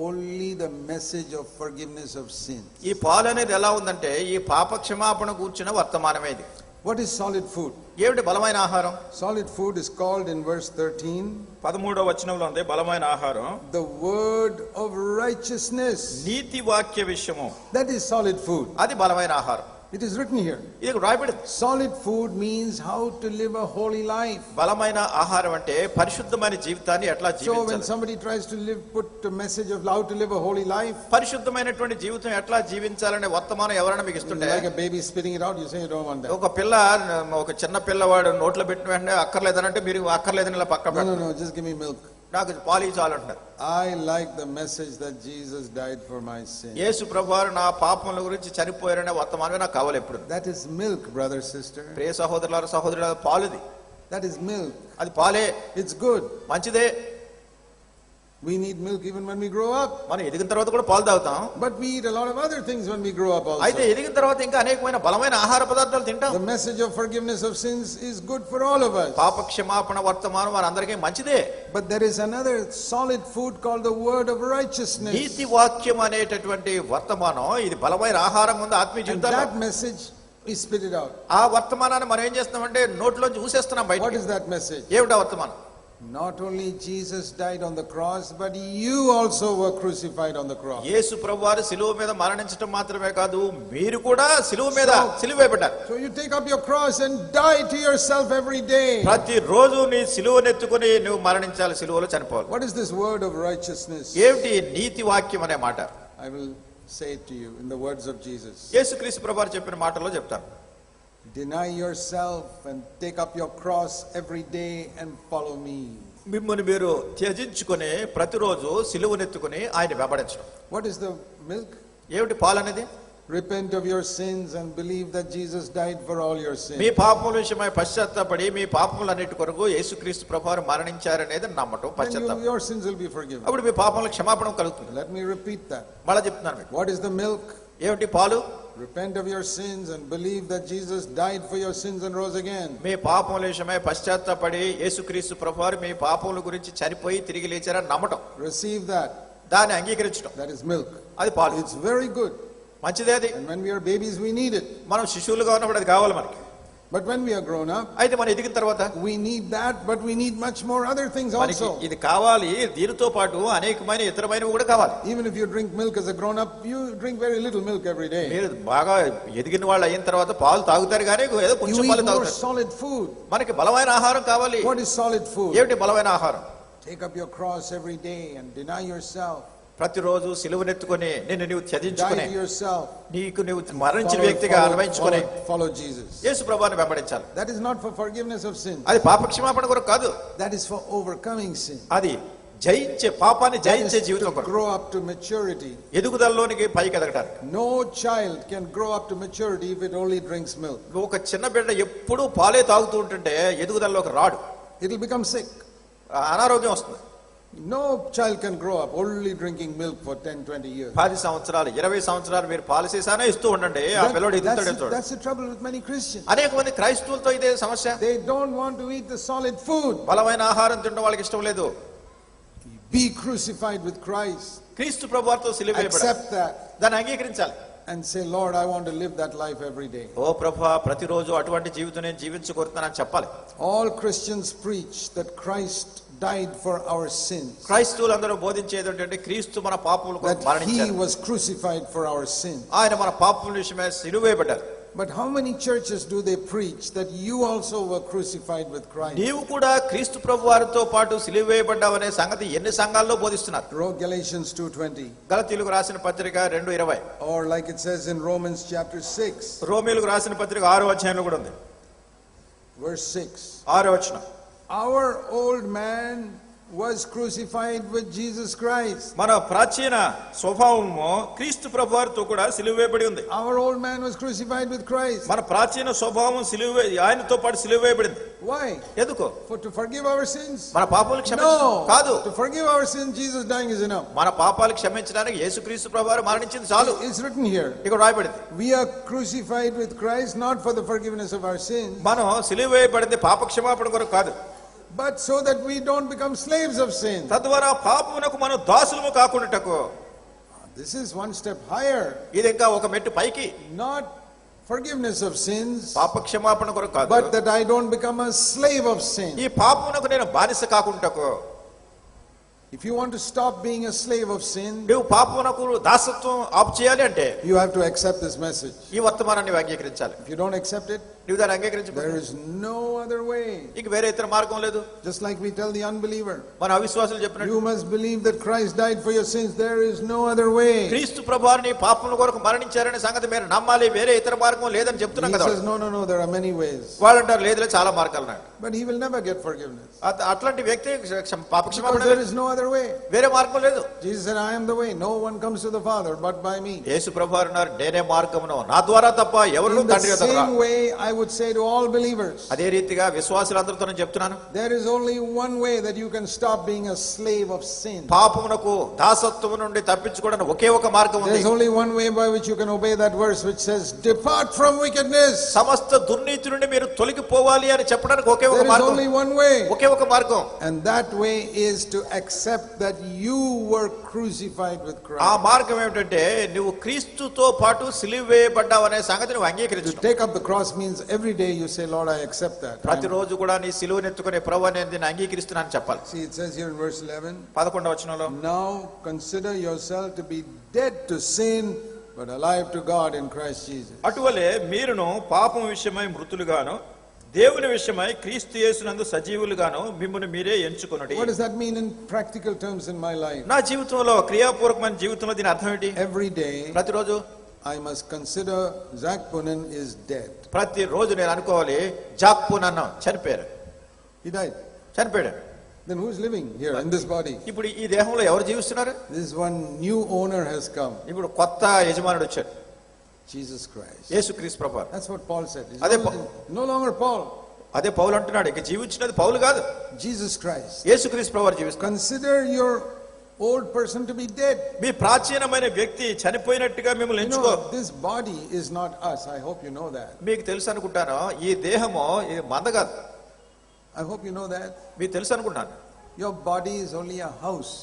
only the message of forgiveness of sins. ఈ పాలు అనేది ఎలా ఉందంటే ఈ పాప క్షమాపణ కూర్చున్న వర్తమానమే ఇది. What is solid food? ఏమిటి బలమైన ఆహారం? Solid food is called in verse 13 13వ వచనంలో ఉంది బలమైన ఆహారం the word of righteousness. నీతి వాక్య విషయము. That is solid food. అది బలమైన ఆహారం. It is written here. ఇది రాయబడింది. Solid food means how to live a holy life. బలమైన ఆహారం అంటే పరిశుద్ధమైన జీవితాన్ని ఎట్లా So when జీవించాలి. somebody tries to put a message of how to live a holy life, పరిశుద్ధమైనటువంటి జీవితం ఎట్లా జీవించాలనే వర్తమానం ఎవరైనా మీకు ఇస్తుంటే, like a baby spitting it out, you say you don't want that. ఒక పిల్ల ఒక చిన్న పిల్లవాడు నోట్లో పెట్టిన వెంటనే అక్కర్లేదనంటే మీరు అక్కర్లేదని ఇలా పక్క పెట్టండి. No, just give me milk. నాకు పాలు చాలంటున్నారు. I like the message that Jesus died for my sin. యేసు ప్రభువారు నా పాపముల గురించి చనిపోయారనే వర్తమానమే నాకు కావాలి ఎప్పుడు. That is milk, brother, sister. ప్రియ సహోదరులారా సహోదరులారా పాలుది. That is milk. అది పాలే. It's good. మంచిదే. We need milk even when we grow up. మనం ఎదిగిన తర్వాత కూడా పాలు తాగుతాం. But we eat a lot of other things when we grow up also. అయితే ఎదిగిన తర్వాత ఇంకా అనేకమైన బలమైన ఆహార పదార్థాలు తింటాం. The message of forgiveness of sins is good for all of us. పాప క్షమాపణ వర్తమానం వారందరికీ మంచిదే. But there is another solid food called the word of righteousness. నీతి వాక్యం అనేటటువంటి వర్తమానం ఇది బలమైన ఆహారం ఉంది ఆత్మీయ And జీవితంలో. that message we spit it out. ఆ వర్తమానాన్ని మనం ఏం చేస్తామంటే నోట్లోంచి ఊసేస్తున్నాం బయట. What is that message? ఏమిటా వర్తమానం? Not only Jesus died on the cross, but you also were crucified on the cross. యేసు ప్రభువారు సిలువ మీద మరణించడం మాత్రమే కాదు మీరు కూడా సిలువ మీద సిలువేయబడ్డారు. So you take up your cross and die to yourself every day. ప్రతిరోజు నీ సిలువను ఎత్తుకొని నువ్వు మరణించాలి, సిలువలో చనిపోవాలి. What is this word of righteousness? ఏమిటి నీతి వాక్యం అనే మాట? I will say it to you in the words of Jesus. యేసుక్రీస్తు ప్రభువారు చెప్పిన మాటల్లో చెప్తాను. Deny yourself and take up your cross every day and follow me. మిమ్మల్ని మీరు త్యజించుకొని ప్రతిరోజు సిలువనెత్తుకొని ఆయన వెంబడించడం. What is the milk? ఏమిటి పాలు అనేది? Repent of your sins and believe that Jesus died for all your sins. మీ పాపముల విషయమై పశ్చాత్తాపడి మీ పాపములన్నిటి కొరకు యేసుక్రీస్తు ప్రభువారు మరణించారనేది నమ్మటం పశ్చాత్తాపం. Your sins will be forgiven. అప్పుడు మీ పాపములకు క్షమాపణ కలుగుతుంది. Let me repeat that. మళ్ళా చెప్తున్నాను మీకు. What is the milk? ఏమిటి పాలు? Repent of your sins and believe that Jesus died for your sins and rose again. మీ పాపముల విషయమై పశ్చాత్తాపడి యేసుక్రీస్తు ప్రభువారు మీ పాపముల గురించి చనిపోయి తిరిగి లేచారని నమ్మటం. Receive that. దాన్ని అంగీకరించడం. That is milk. అది పాలు. It's very good. మంచిదే అది. And when we are babies we need it. మనం శిశువులుగా ఉన్నప్పుడు అది కావాలి మనకి. But when we are grown up, అయితే మనం ఎదిగిన తర్వాత we need that, but we need much more other things also. ఇది కావాలి, దీనితో పాటు అనేకమైన ఇతరమైనవి కూడా కావాలి. Even if you drink milk as a grown up, you drink very little milk every day. మీరు బాగా ఎదిగిన వాళ్ళు అయిన తర్వాత పాలు తాగుతారు కానీ ఏదో You కొంచెం eat పాలు more తాగుతారు. solid food. మనకి బలమైన ఆహారం కావాలి. What is solid food? ఏమిటి బలమైన ఆహారం? Take up your cross every day and deny yourself. ప్రతిరోజు సిలువనెత్తుకొని నిన్ను నీవు త్యజించుకొని Die to yourself. నీకు నీవు మరణించిన వ్యక్తిగా అనుభవించుకొని Follow Jesus. యేసు ప్రభువుని వెంబడించాలి. That is not for forgiveness of sin. అది పాప క్షమాపణ కొరకు కాదు. That is for overcoming sin. అది జయించే పాపాన్ని జయించే జీవితం కొరకు. Grow up to maturity. ఎదుగుదలలోనికి పైకి ఎదగటానికి. No child can grow up to maturity if it only drinks milk. ఒక చిన్న బిడ్డ ఎప్పుడూ పాలే తాగుతూ ఉంటుంటే ఎదుగుదలలోకి రాడు. It will become sick. అనారోగ్యం వస్తుంది. No child can grow up only drinking milk for 10-20 years. 10 సంవత్సరాలు 20 సంవత్సరాలు మీరు పాలు సీసానే ఇస్తూ ఉండండి, ఆ పిల్లడు ఎదుగుతాడు. That's the trouble with many Christians. అనేక మంది క్రైస్తవులతో ఇదే సమస్య. They don't want to eat the solid food. బలమైన ఆహారం తినడం వాళ్ళకి ఇష్టం లేదు. Be crucified with Christ. క్రీస్తు ప్రభువుతో సిలువేయబడాలి. Accept that. దాన్ని అంగీకరించాలి. And say, Lord, I want to live that life every day. ఓ ప్రభువా ప్రతిరోజు అటువంటి జీవితం నేను జీవించగోరుతున్నానని చెప్పాలి. All Christians preach that Christ died for our sins. క్రైస్తవులందరూ బోధించేది ఏంటంటే క్రీస్తు మన పాపముల కొరకు That he మరణించారు. was crucified for our sins. ఆయన మన పాపముల విషయమై సిలువేయబడ్డారు. But how many churches do they preach that you also were crucified with Christ? నీవు కూడా క్రీస్తు ప్రభువారితో పాటు సిలువ వేయబడ్డావనే సంగతి ఎన్ని సంఘాల్లో బోధిస్తున్నారు? Galatians 2:20. గలతీయులకు రాసిన పత్రిక 2:20. Or like it says in Romans chapter 6. రోమీయులకు రాసిన పత్రిక 6వ అధ్యాయంలో కూడా ఉంది. Verse 6. 6వ వచనం. Our old man was crucified with Jesus Christ. మన ప్రాచీన స్వభావము క్రీస్తు ప్రభువారితో కూడా సిలువ వేయబడి ఉంది. Our old man was crucified with Christ. మన ప్రాచీన స్వభావం ఆయనతో పాటు సిలువ వేయబడింది. Why? ఎందుకు? For to forgive our sins? మన పాపాలు క్షమించడం కాదు. To forgive our sins Jesus dying is enough. మన పాపాలు క్షమించడానికి యేసుక్రీస్తు ప్రభువారు మరణించింది చాలు. It's written here. ఇక్కడ రాయబడింది. We are crucified with Christ not for the forgiveness of our sins. మనం సిలువ వేయబడింది పాప క్షమాపణ కొరకు కాదు. But so that we don't become slaves of sin. తద్వారా పాపమునకు మనం దాసులము కాకుండాటకు. This is one step higher. ఇది ఇంకా ఒక మెట్టు పైకి. Not forgiveness of sins. పాప క్షమాపణ కొరకు కాదు. But that I don't become a slave of sin. ఈ పాపమునకు నేను బానిస కాకుండాటకు. If you want to stop being a slave of sin, నువ్వు పాపమునకు దాసత్వం ఆపు చేయాలి అంటే you have to accept this message. ఈ వర్తమానాన్ని అంగీకరించాలి. If you don't accept it, నువ్వు దాన్ని అంగీకరించకపోతే there is no other way. ఇక వేరే ఇతర మార్గం లేదు. Just like we tell the unbeliever, మన అవిశ్వాసులు చెప్పినట్టు you must believe that Christ died for your sins. There is no other way. క్రీస్తు ప్రభువారిని పాపముల కొరకు మరణించారనే సంగతి మీరు నమ్మాలి, వేరే ఇతర మార్గం లేదని చెప్తున్నాం He కదా. says, no, there are many ways. వాళ్ళు అంటారు లేదు చాలా మార్గాలు ఉన్నాయి. But he will never get forgiveness. అట్లాంటి వ్యక్తి పాప క్షమాపణ Because there is no other way. వేరే మార్గం లేదు. Jesus said, I am the way. No one comes to the Father but by me. యేసు ప్రభువారు అన్నారు నేనే మార్గమును, నా ద్వారా తప్ప ఎవరు In the తండ్రి వద్దకు రారు. same way, I would say to all believers, అదే రీతిగా విశ్వాసులందరితో నేను చెప్తున్నాను, there is only one way that you can stop being a slave of sin. పాపమునకు దాసత్వం నుండి తప్పించుకోవడానికి ఒకే ఒక మార్గం ఉంది. There is only one way by which you can obey that verse which says, depart from wickedness. సమస్త దుర్నీతి నుండి మీరు తొలగిపోవాలి అని చెప్పడానికి ఒకే ఒక There is మార్గం, only one way. ఒకే ఒక మార్గం. And that way is to accept that you were crucified with ఆ Christ. మార్గం ఏమిటంటే నువ్వు క్రీస్తుతో పాటు సిలువ వేయబడ్డావు అనే సంగతి నువ్వు To అంగీకరించు. take up the cross means every day you say, Lord, I accept that. ప్రతిరోజు కూడా నీ సిలువను ఎత్తుకునే ప్రభువా నేను దీన్ని అంగీకరిస్తున్నాను చెప్పాలి. See, it says here in verse 11, 11వ వచనంలో now consider yourself to be dead to sin, but alive to God in Christ Jesus. అటువలే మీరును పాపం విషయమై మృతులుగాను దేవుని విషయమై క్రీస్తు యేసునందు సజీవులుగాను మిమ్మును మీరే ఎంచుకొనుడి. What does that mean in practical terms in my life? నా జీవితంలో క్రియాపూర్వకమైన జీవితంలో దీని అర్థం ఏంటి? Every day ప్రతిరోజు I must consider Zach Punan is dead. ప్రతిరోజు నేను అనుకోవాలి జాక్పునన్న చనిపోయారు, He died. చనిపోయాడు. Then who's living here in this body? ఇప్పుడు ఈ దేహంలో ఎవరు జీవిస్తున్నారు? This one new owner has come. ఇప్పుడు కొత్త యజమానుడు వచ్చాడు, Jesus Christ. యేసుక్రీస్తు ప్రభువు. That's what Paul said. It's Ade no longer Paul. అదే పౌలు అంటున్నాడు, ఇక జీవించినది పౌలు కాదు, Jesus Christ. యేసుక్రీస్తు ప్రభువు జీవిస్తున్నాడు. Consider your old person to be dead. మీ ప్రాచీనమైన వ్యక్తి చనిపోయినట్టుగా మిమ్మల్ని You ఎంచుకో. know, this body is not us. I hope you know that. మీకు తెలుసు అనుకుంటాను ఈ దేహము ఇది మంద కాదు. I hope you know that. మీకు తెలుసు అనుకుంటాను Your body is only a house.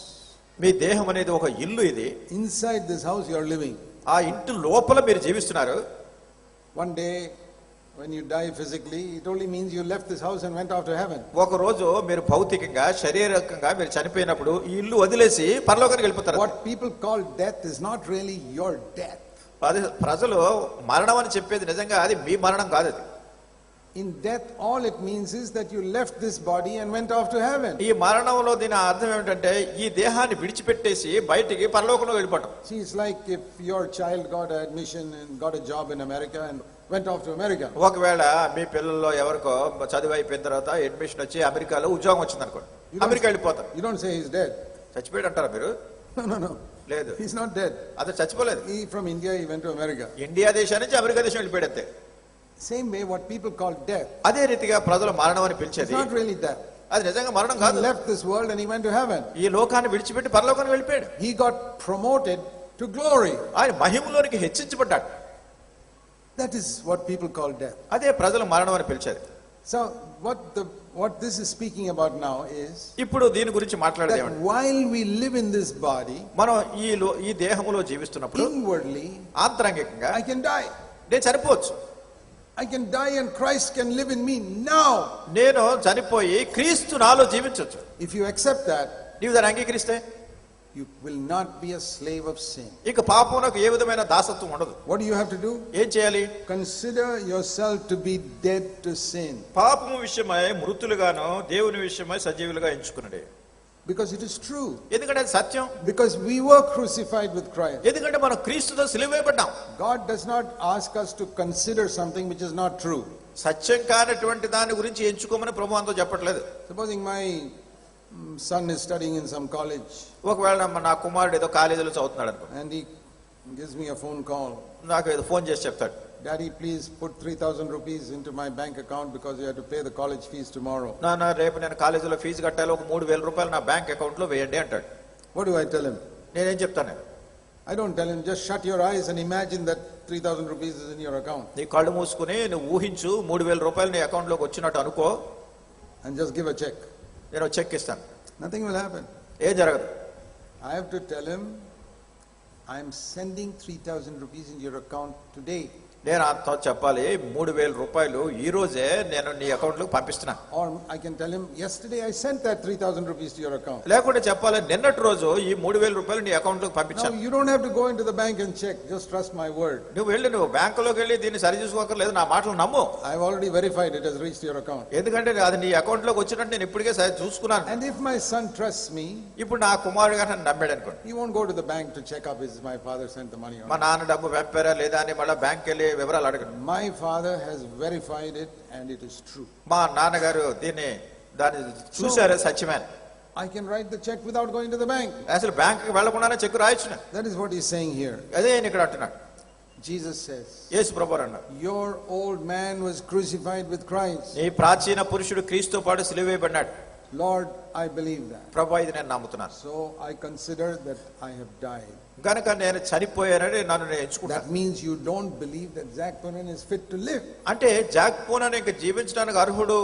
మీ దేహం అనేది ఒక ఇల్లు. ఇది Inside this house you are living. ఆ ఇంటి లోపల మీరు జీవిస్తున్నారు. One day when you die physically, it only means you left this house and went off to heaven. ఒక రోజు మీరు భౌతికంగా శారీరకంగా మీరు చనిపోయినప్పుడు ఈ ఇల్లు వదిలేసి పరలోకానికి వెళ్ళిపోతారు. What people call death is not really your death. అది ప్రజలు మరణం అని చెప్పేది నిజంగా అది మీ మరణం కాదు. అది In death, all it means is that you left this body and went off to heaven. ఈ మరణంలో దీని అర్థం ఏమిటంటే ఈ దేహాన్ని విడిచిపెట్టేసి బయటికి పరలోకంలో వెళ్ళిపోవటం. See, it's like if your child got admission and got a job in America and went off to America. ఒకవేళ మీ పిల్లల్లో ఎవరికో చదువు అయిపోయిన తర్వాత అడ్మిషన్ వచ్చి అమెరికాలో ఉద్యోగం వచ్చింది అనుకోండి, అమెరికా వెళ్ళిపోతారు. You don't say he's dead. చచ్చిపోయాడు అంటారా మీరు? No. లేదు, He's not dead. అతను చచ్చిపోలేదు. He from India, he went to America. India దేశం నుంచి అమెరికా దేశం వెళ్ళిపోయాడు అంతే. Same way, what people call death. అదే రీతిగా ప్రజలు మరణం అని It's పిలిచేది not really death. అది నిజంగా మరణం He కాదు. left this world and he went to heaven. ఈ లోకాన్ని విడిచిపెట్టి పరలోకానికి వెళ్ళిపోయాడు. He got promoted to glory. ఆయన మహిమలోనికి హెచ్చించబడ్డాడు. That is what people call death. అదే ప్రజలు మరణం అని పిలిచేది. So what this is speaking about now is ఇప్పుడు దీని గురించి మాట్లాడేది that ఏమంటే while we live in this body, మనం ఈ దేహములో జీవిస్తున్నప్పుడు inwardly, ఆంతరంగికంగా I can die. నేను చనిపోవచ్చు. I can die and Christ can live in me now. నేను చనిపోయి క్రీస్తు నాలో జీవించవచ్చు. If you accept that, నీవు దాన్ని అంగీకరిస్తే you will not be a slave of sin. ఇక పాపమునకు ఏ విధమైన దాసత్వం ఉండదు. What do you have to do? ఏం చేయాలి? Consider yourself to be dead to sin. పాపము విషయమై మృతులుగాను దేవుని విషయమై సజీవులుగా ఎంచుకున్నాడు. Because it is true. ఎందుకంటే అది సత్యం. Because we were crucified with Christ. ఎందుకంటే మనం క్రీస్తుతో సిలువేయబడ్డాం. God does not ask us to consider something which is not true. సత్యం కానటువంటి దాని గురించి ఎంచుకోమని ప్రభువు అంతా చెప్పట్లేదు. Supposing my son is studying in some college. ఒకవేళ నా కుమారుడు ఏదో కాలేజీలో చదువుతున్నాడు అనుకో. And he gives me a phone call. నాకు ఏదో ఫోన్ చేసి చెప్తాడు. Daddy, please put 3,000 rupees into my bank account because you have to pay the college fees tomorrow. నాన్న రేపు నేను కాలేజీలో ఫీజు కట్టాలి, ఒక 3,000 రూపాయలు నా బ్యాంక్ అకౌంట్ లో వేయండి అంటాడు. What do I tell him? నేనేం చెప్తాను? I don't tell him, just shut your eyes and imagine that 3,000 rupees is in your account. నీ కళ్ళు మూసుకుని నువ్వు ఊహించు 3,000 రూపాయలు నీ అకౌంట్ లోకి వచ్చినట్టు అనుకో. And just give a check. నేను చెక్ ఇస్తాను. Nothing will happen. ఏం జరగదు. I have to tell him, I am sending 3,000 rupees in your account today. నేను అంత చెప్పాలి, 3,000 రూపాయలు ఈ రోజే నేను నీ అకౌంట్ లోకి పంపిస్తున్నా. Or I can tell him, yesterday I sent that 3,000 rupees to your account. లేకుంటే చెప్పాలి, నిన్నటి రోజు ఈ 3,000 రూపాయలు నీ అకౌంట్ లోకి Now పంపించాను. you don't have to go into the bank and check, just trust my word. నువ్వు బ్యాంకులోకి వెళ్ళి దీన్ని సరి చూసుకోకర్లేదు, నా మాటలు నమ్ము. I have already verified it has reached your account. ఎందుకంటే అది నీ అకౌంట్ లోకి వచ్చినట్టు నేను ఇప్పటికే చూసుకున్నాను. And if my son trusts me, ఇప్పుడు నా కుమారుడు గారు నన్ను నమ్మాడు అనుకోండి, he won't go to the bank to check up, is my father sent the money or మా not. నాన్న డబ్బు పంపారా లేదా అని మళ్ళీ బ్యాంక్ వెళ్ళి వివరాలు అడగడు. My father has verified it and it is true. మా నాన్నగారు దాన్ని చూసారే, సత్యమే. I can write the check without going to the bank. అసలు బ్యాంక్ వెళ్లకుండానే చెక్ రాయొచ్చు. That is what he's saying here. అదే నేను ఇక్కడ అంటున్నాను. Jesus says, యేసు ప్రభువు అన్నాడు, your old man was crucified with Christ. నీ ప్రాచీన పురుషుడు క్రీస్తుతో పాటు సిలువేయబడ్డాడు. Lord, I believe that. ప్రభువా, ఇది నేను నమ్ముతున్నాను. So I consider that I have died. గనుక నేను చనిపోయానని నన్ను నేను ఎంచుకుంటాను. That means you don't believe that Zac Poonen is fit to live. అంటే జాక్ పూనన్ ఇంకా జీవించడానికి అర్హుడు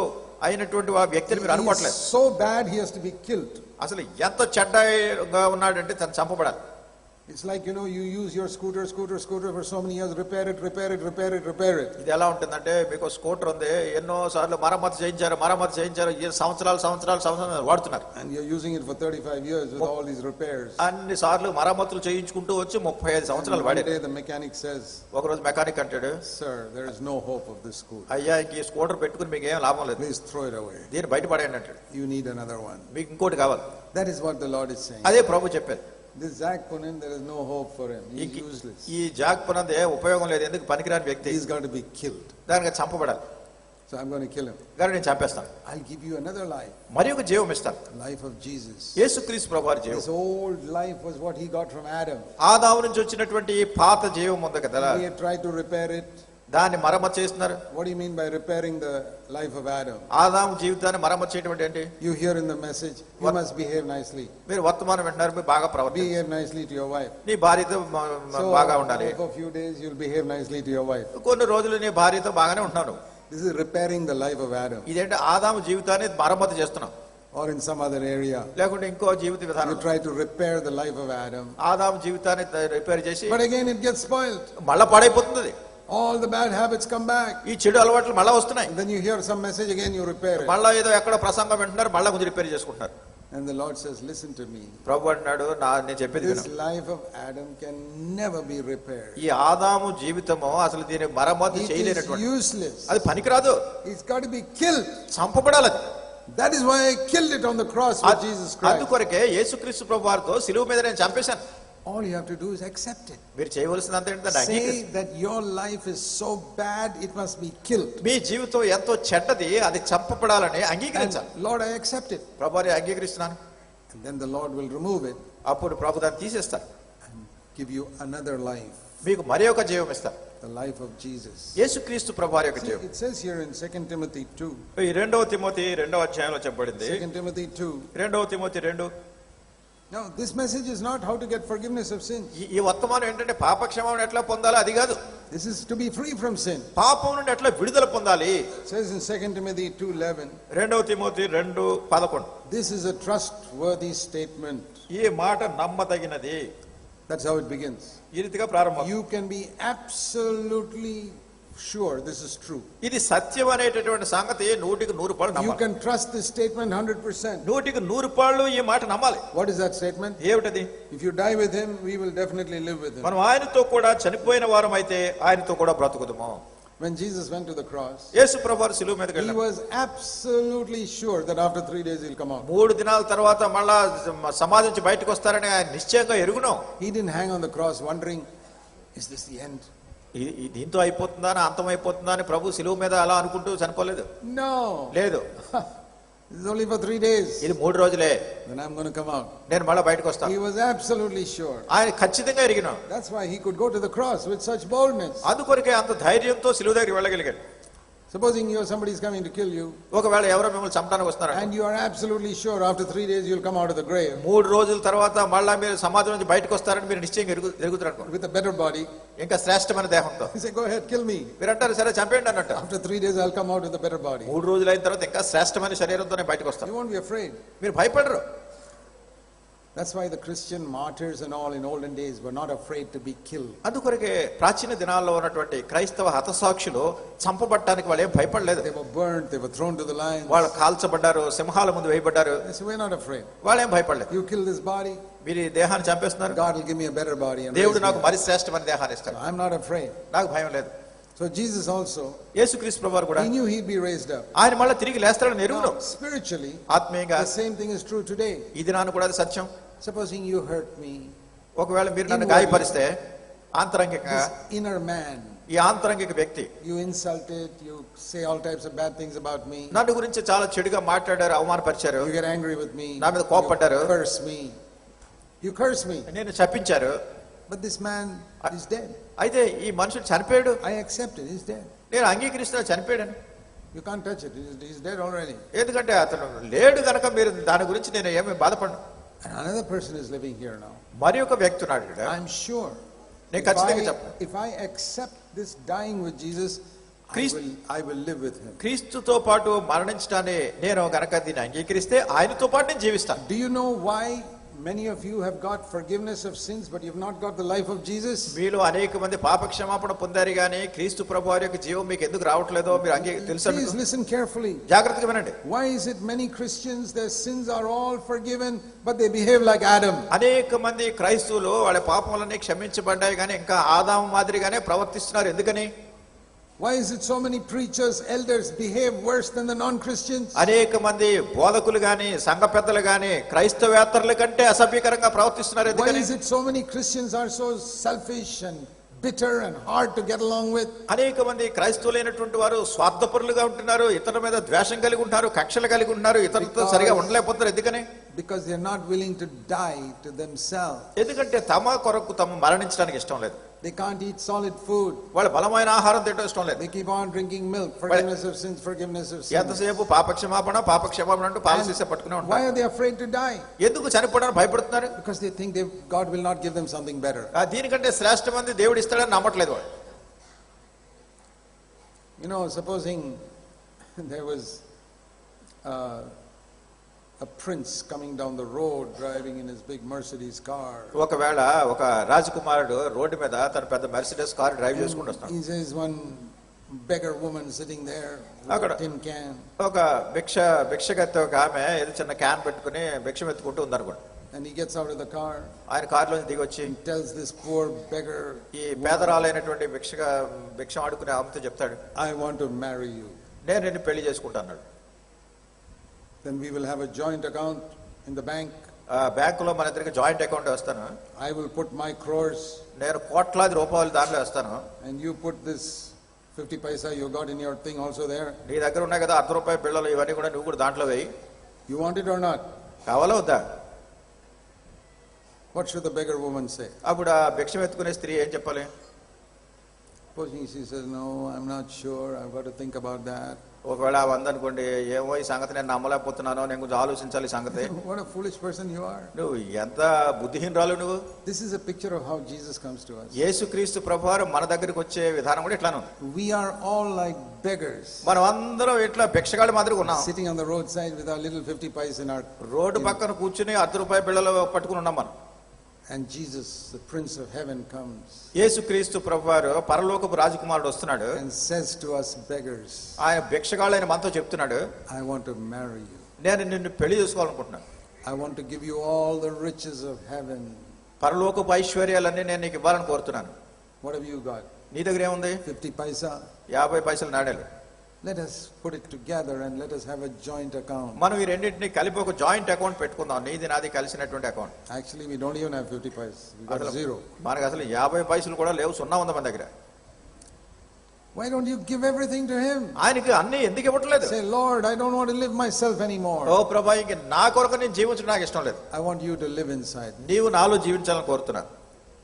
అయినటువంటి ఆ వ్యక్తిని మీరు అనుకోవట్లేదు. So bad he has to be killed. అసలు ఎంత చెడ్డగా ఉన్నాడంటే తను చంపబడాలి. It's like, you know, you use your scooter for so many years, repair it. ఇది ఎలా ఉంటుందంటే, మీకు స్కూటర్ ఉంది, ఎన్నో సార్లు మరమ్మతు చేయించారు, సంవత్సరాలు వాడుతున్నారు. And you're using it for 35 years with all these repairs. అన్ని సార్లు మరమ్మతులు చేయించుకుంటూ వచ్చి 35 సంవత్సరాలు One వాడారు. day the mechanic says, ఒకరోజు మెకానిక్ అంటాడు, sir, there is no hope of this scooter. అయ్యా ఈ స్కూటర్ పెట్టుకుని మీకు ఏం లాభం లేదు, Please throw it away. దీన్ని బయట పడేయండి అంటాడు. You need another one. మీకు ఇంకోటి కావాలి. That is what the Lord is saying. అదే ప్రభు చెప్పారు. This Zac Poonen, there is no hope for him. He's useless. ఈ జాక్ పునందే ఉపయోగం లేదు, ఎందుకు పనికిరాని వ్యక్తి, He's got to be killed. దానికి చంపబడాలి. So I'm going to kill him. కానీ నేను చంపేస్తాను. I'll give you another life. మరి ఒక జీవం ఇస్తాను. Life of Jesus. యేసుక్రీస్తు ప్రభువారి జీవం. This old life was what he got from Adam. ఆదాము నుంచి వచ్చినటువంటి పాత జీవం ఉంది కదా, He had tried to repair it. దాన్ని మరమ్మతు చేస్తున్నారు. What do you mean by repairing the life of Adam? ఆదాము జీవితాన్ని మరమ్మతు చేయడం అంటే ఏంటి? You hear in the message, you must behave nicely. మీరు వర్తమానం వింటున్నారు, మీరు బాగా ప్రవర్తించాలి. Behave nicely to your wife. నీ భార్యతో బాగా ఉండాలి. For a few days you'll behave nicely to your wife. కొన్ని రోజులు నీ భార్యతో బాగానే ఉంటున్నాను. This is repairing the life of Adam. ఇదేంటి, ఆదాము జీవితాన్ని మరమ్మతు చేస్తున్నాం. Or in some other area, లేకుంటే ఇంకో జీవిత you విధానం, try to repair the life of Adam. ఆదాము జీవితాన్ని రిపేర్ చేసి, But again it gets spoiled. మళ్ళా పాడైపోతుంది. All the bad habits come back. ఈ చెడు అలవాట్లు మళ్ళా వస్తున్నాయి. And then you hear some message, again you repair it. మళ్ళా ఏదో ఎక్కడో ప్రసంగం వింటున్నారు, మళ్ళా కొంచెం రిపేర్ చేసుకుంటున్నారు. And the Lord says, listen to me. ప్రభు అంటున్నాడు, నేను చెప్పేది This విను. life of Adam can never be repaired. ఈ ఆదాము జీవితము అసలు దీని మరమ్మతు It is చేయలేనటువంటి, useless. అది పనికిరాదు, It's got to be killed. చంపబడాలి. That is why I killed it on the cross with Jesus Christ. అందుకొరకే యేసుక్రీస్తు ప్రభు వారితో సిలువ మీద నేను చంపేశాను. All you have to do is accept it. మీరు చేయవలసింది అంతే, Say that your life is so bad, it must be killed. మీ జీవితం ఎంతో చెడ్డది, అది చంపబడాలని And అంగీకరించాలి. Lord, I accept it. ప్రభు నేను అంగీకరిస్తున్నాను. And then the Lord will remove it అప్పుడు ప్రభు దాన్ని తీసేస్తారు, and give you another life. మీకు మరి ఒక జీవం ఇస్తారు, The life of Jesus. యేసుక్రీస్తు ప్రభు వారి యొక్క See, జీవం. it says here in 2 Timothy 2. ఈ 2 తిమోతి 2వ అధ్యాయంలో చెప్పబడింది. 2 Timothy 2. 2 Timothy 2. Now, this message is not how to get forgiveness of sins. ఈ వర్తమానం ఏంటంటే పాపక్షమాపణ ఎట్లా పొందాలి అది కాదు, This is to be free from sin. పాపం నుండి ఎట్లా విడుదల పొందాలి. It says in 2 Timothy 2:11. 2 Timothy 2:11. This is a trustworthy statement. ఈ మాట నమ్మదగినది. That's how it begins. ఈ రీతిగా ప్రారంభం. You can be absolutely sure this is true. ఇది సత్యం అనేటటువంటి సంగతి 100% You నమ్మాలి. can trust this statement 100%. 100% ఈ మాట నమ్మాలి. What is that statement? ఏమిటది? If you die with him, we will definitely live with him. మనం ఆయనతో కూడా చనిపోయిన వారం అయితే ఆయనతో కూడా బ్రతుకుదాము. When Jesus went to the cross, యేసు ప్రభువారు శిలువ మీదకి he వెళ్ళాడు. was absolutely sure that after 3 days he'll come out. 3 దినాల తర్వాత మళ్ళా సమాధి నుంచి బయటకు వస్తారని ఆయన నిశ్చయంగా ఎరుగును. He didn't hang on the cross wondering, is this the end? దీంతో అయిపోతుందా, అంతం అయిపోతుందా అని ప్రభు శిలువ మీద అలా అనుకుంటూ చనిపోలేదు. No. లేదు. This is only for 3 days. ఇది 3 రోజులే. Then I'm going to come out. నేను మళ్ళా బయటకు వస్తాను. He was absolutely sure. ఆయన ఖచ్చితంగా ఎరిగిన. That's why he could go to the cross with such boldness. అందుకొరకే అంత ధైర్యంతో శిలువ దగ్గరికి వెళ్ళగలిగాడు. Supposing somebody is coming to kill you, ఒకవేళ ఎవరో మిమ్మల్ని చంపడానికి వస్తున్నారు and you are absolutely sure after 3 days you'll come out of the grave 3 రోజుల తర్వాత మళ్ళా మీరు సమాధి నుంచి బయటకు వస్తారని మీరు నిశ్చయంగా ఎరుగుతారు with a better body. ఇంకా శ్రేష్టమైన దేహంతో. He said, go ahead, kill me. మీరు అంటారు సరే చంపేయండి అన్నట్టు. After 3 days I'll come out with a better body. 3 రోజులు అయిన తర్వాత ఇంకా శ్రేష్టమైన శరీరంతోనే బయటకు వస్తారు. You won't be afraid. మీరు భయపడరు. That's why the Christian martyrs and all in olden days were not afraid to be killed. అందుకొరకే ప్రాచీన దినాల్లో ఉన్నటువంటి క్రైస్తవ హతసాక్షులు చంపబడటానికి వాళ్ళు ఏం భయపడలేదు. They were burnt, they were thrown to the lions. వాళ్ళు కాల్చబడ్డారు, సింహాల ముందు వేయబడ్డారు. They said, we're not afraid. వాళ్ళు ఏం భయపడలేదు. You kill this body, మీరు ఈ దేహాన్ని చంపేస్తున్నారు, God will give me a better body. And దేవుడు raise me నాకు up. మరి శ్రేష్టమైన దేహాన్ని ఇస్తాడు. I'm not afraid. నాకు భయం లేదు. So Jesus also, యేసుక్రీస్తు ప్రభువారు కూడా he knew he'd be raised up. ఆయన మళ్ళీ తిరిగి లేస్తాడని ఎరుగును. Now, spiritually, ఆత్మీయంగా the same thing is true today. ఈ దినాన్ని కూడా అది సత్యం. Supposing you hurt me, ఒకవేళ మీరు నన్ను గాయపరిస్తే ఆంతరంగికంగా this inner man, ఈ ఆంతరంగిక వ్యక్తి you insulted, you say all types of bad things about me, నన్ను గురించి చాలా చెడుగా మాట్లాడారు, అవమానపరిచారు, you get angry with me, నా మీద కోపపడ్డారు, you curse me, నేను శపించారు. but this man is dead. అయితే ఈ మనుషుడు చనిపోయాడు, I accept it, he's dead. నేను అంగీకరిస్తున్నా చనిపోయాడని. You can't touch it, he's dead already. ఎందుకంటే అతను లేడు కనుక మీరు దాని గురించి నేను ఏమీ బాధపడను. And another person is living here now. మరి ఒక వ్యక్తి ఉన్నాడు ఇక్కడ. I'm sure if I accept this dying with Jesus, I will live with him. క్రీస్తుతో పాటు మరణించడాన్ని నేను గనక దీన్ని అంగీకరిస్తే ఆయనతో పాటు నేను జీవిస్తాను. Do you know why many of you have got forgiveness of sins but you've not got the life of Jesus? మీలో అనేక మంది పాప క్షమాపణ పొందారు గానీ క్రీస్తు ప్రభువారి యొక్క జీవం మీకు ఎందుకు రావట్లేదో మీరు తెలుసా? Please listen carefully. జాగ్రత్తగా వినండి. Why is it many Christians, their sins are all forgiven but they behave like Adam? అనేక మంది క్రైస్తవులు వాళ్ళ పాపములన్నీ క్షమించబడ్డాయి గానీ ఇంకా ఆదాము మాదిరిగానే ప్రవర్తిస్తున్నారు. ఎందుకని? Why is it so many preachers, elders behave worse than the non-Christians? అనేక మంది బోధకులు గాని సంఘ పెద్దలు గాని క్రైస్తవేతరుల కంటే అసభ్యకరంగా ప్రవర్తిస్తున్నారు. Why is it so many Christians are so selfish and bitter and hard to get along with? అనేక మంది క్రైస్తవులైనటువంటి వారు స్వార్థపరులుగా ఉంటున్నారు, ఇతరుల మీద ద్వేషం కలిగి ఉంటారు, కక్షలు కలిగి ఉన్నారు, ఇతరులతో సరిగా ఉండలేకపోతారు. ఎందుకని? Because they are not willing to die to themselves. ఎందుకంటే తమ కొరకు తమ మరణించడానికి ఇష్టం లేదు. They can't eat solid food. వాళ్ళు బలమైన ఆహారం తినడం ఇష్టం లేదు. They keep on drinking milk. Forgiveness of sins, forgiveness of sins. ఎంతసేపు పాప క్షమాపణ అంటూ పాలు సీసా పట్టుకునే ఉంటారు. Why are they afraid to die? ఎందుకు చనిపోవడానికి భయపడుతున్నారు? Because they think God will not give them something better. దీనికంటే శ్రేష్టమంది దేవుడు ఇస్తాడని నమ్మట్లేదు వాళ్ళు. You know, supposing there was a prince coming down the road driving in his big Mercedes car. ఒకవేళ ఒక రాజకుమారుడు రోడ్డు మీద తన పెద్ద మెర్సిడెస్ కార్ డ్రైవ్ చేసుకుంటూ వస్తాడు. He says one beggar woman sitting there with a tin can. ఒక భిక్షగత్తె ఒక ఆమె ఏదో చిన్న క్యాన్ పెట్టుకుని భిక్ష ఎత్తుకుంటూ ఉందనుకోండి. And he gets out of the car. ఆయన కారులో దిగి వచ్చి tells this poor beggar, ఈ పేదరాలైనటువంటి భిక్ష ఆడుకునే ఆమెతో చెప్తాడు, I want to marry you. నేను నిన్ను పెళ్లి చేసుకుంటాను. Then we will have a joint account in the bank. బ్యాంకులో మన ఇద్దరికి జాయింట్ అకౌంట్ వేస్తాను. I will put my crores. నేను కోట్లాది రూపాయలు దాంట్లో వేస్తాను. And you put this 50 paisa you got in your thing also there. నీ దగ్గర ఉన్నాయి కదా ₹1 బిళ్ళలు, ఇవన్నీ కూడా నువ్వు కూడా దాంట్లో వేయి. You want it or not? కావాలా వద్దా? What should the beggar woman say? అప్పుడు ఆ భిక్ష ఎత్తుకునే స్త్రీ ఏం చెప్పాలి? Supposing she says, no, I'm not sure, I've got to think about that. ఒకవేళ వందనుకోండి, ఏమో ఈ సంగతి నేను నమ్మలేకపోతున్నాను, నేను కొంచెం ఆలోచించాలి ఈ సంగతి. What a foolish person you are. నువ్వు ఎంత బుద్ధిహీనరాలు నువ్వు. This is a picture of how Jesus comes to us. యేసుక్రీస్తు ప్రభువారు మన దగ్గరికి వచ్చే విధానం కూడా ఇట్లానే ఉంది. We are all like beggars. మనం అందరం ఇట్లా భిక్షగాళ్ళ మాదిరిగా ఉన్నాం. Sitting on the roadside with our little 50 paisa in our. Road పక్కన కూర్చుని ₹1 బిళ్ళలు పట్టుకుని ఉన్నాం మనం. And Jesus, the Prince of Heaven, comes యేసుక్రీస్తు ప్రభువారు పరలోకపు రాజకుమారుడు వస్తున్నాడు and says to us beggars, ఆయన భిక్షగాళ్ళైన మనతో చెప్తున్నాడు, I want to marry you. నేను నిన్ను పెళ్లి చేసుకోవాలనుకుంటున్నాను. I want to give you all the riches of heaven. పరలోకపు ఐశ్వర్యాలన్నీ నేను నీకు ఇవ్వాలని కోరుతున్నాను. What have you got? నీ దగ్గర ఏముంది? 50 paisa. 50 పైసలు నాణేలు. Let us put it together and let us have a joint account. మనం ఈ రెండింటిని కలిపి ఒక జాయింట్ అకౌంట్ పెట్టుకుందాం, నీది నాది కలిసినటువంటి account. Actually, we don't even have 50 paisa. We got zero. మనకు అసలు 50 పైసలు కూడా లేవు, సున్నా ఉంది మన దగ్గర. Why don't you give everything to him? ఆయనకి అన్ని ఎందుకు ఇవ్వట్లేదు? Say, Lord, I don't want to live myself anymore. ఓ ప్రభువా, ఇంక నా కొరకు నేను జీవించడం నాకు ఇష్టం లేదు. I want you to live inside. నీవు నాలో జీవించాలని కోరుతున్నాను.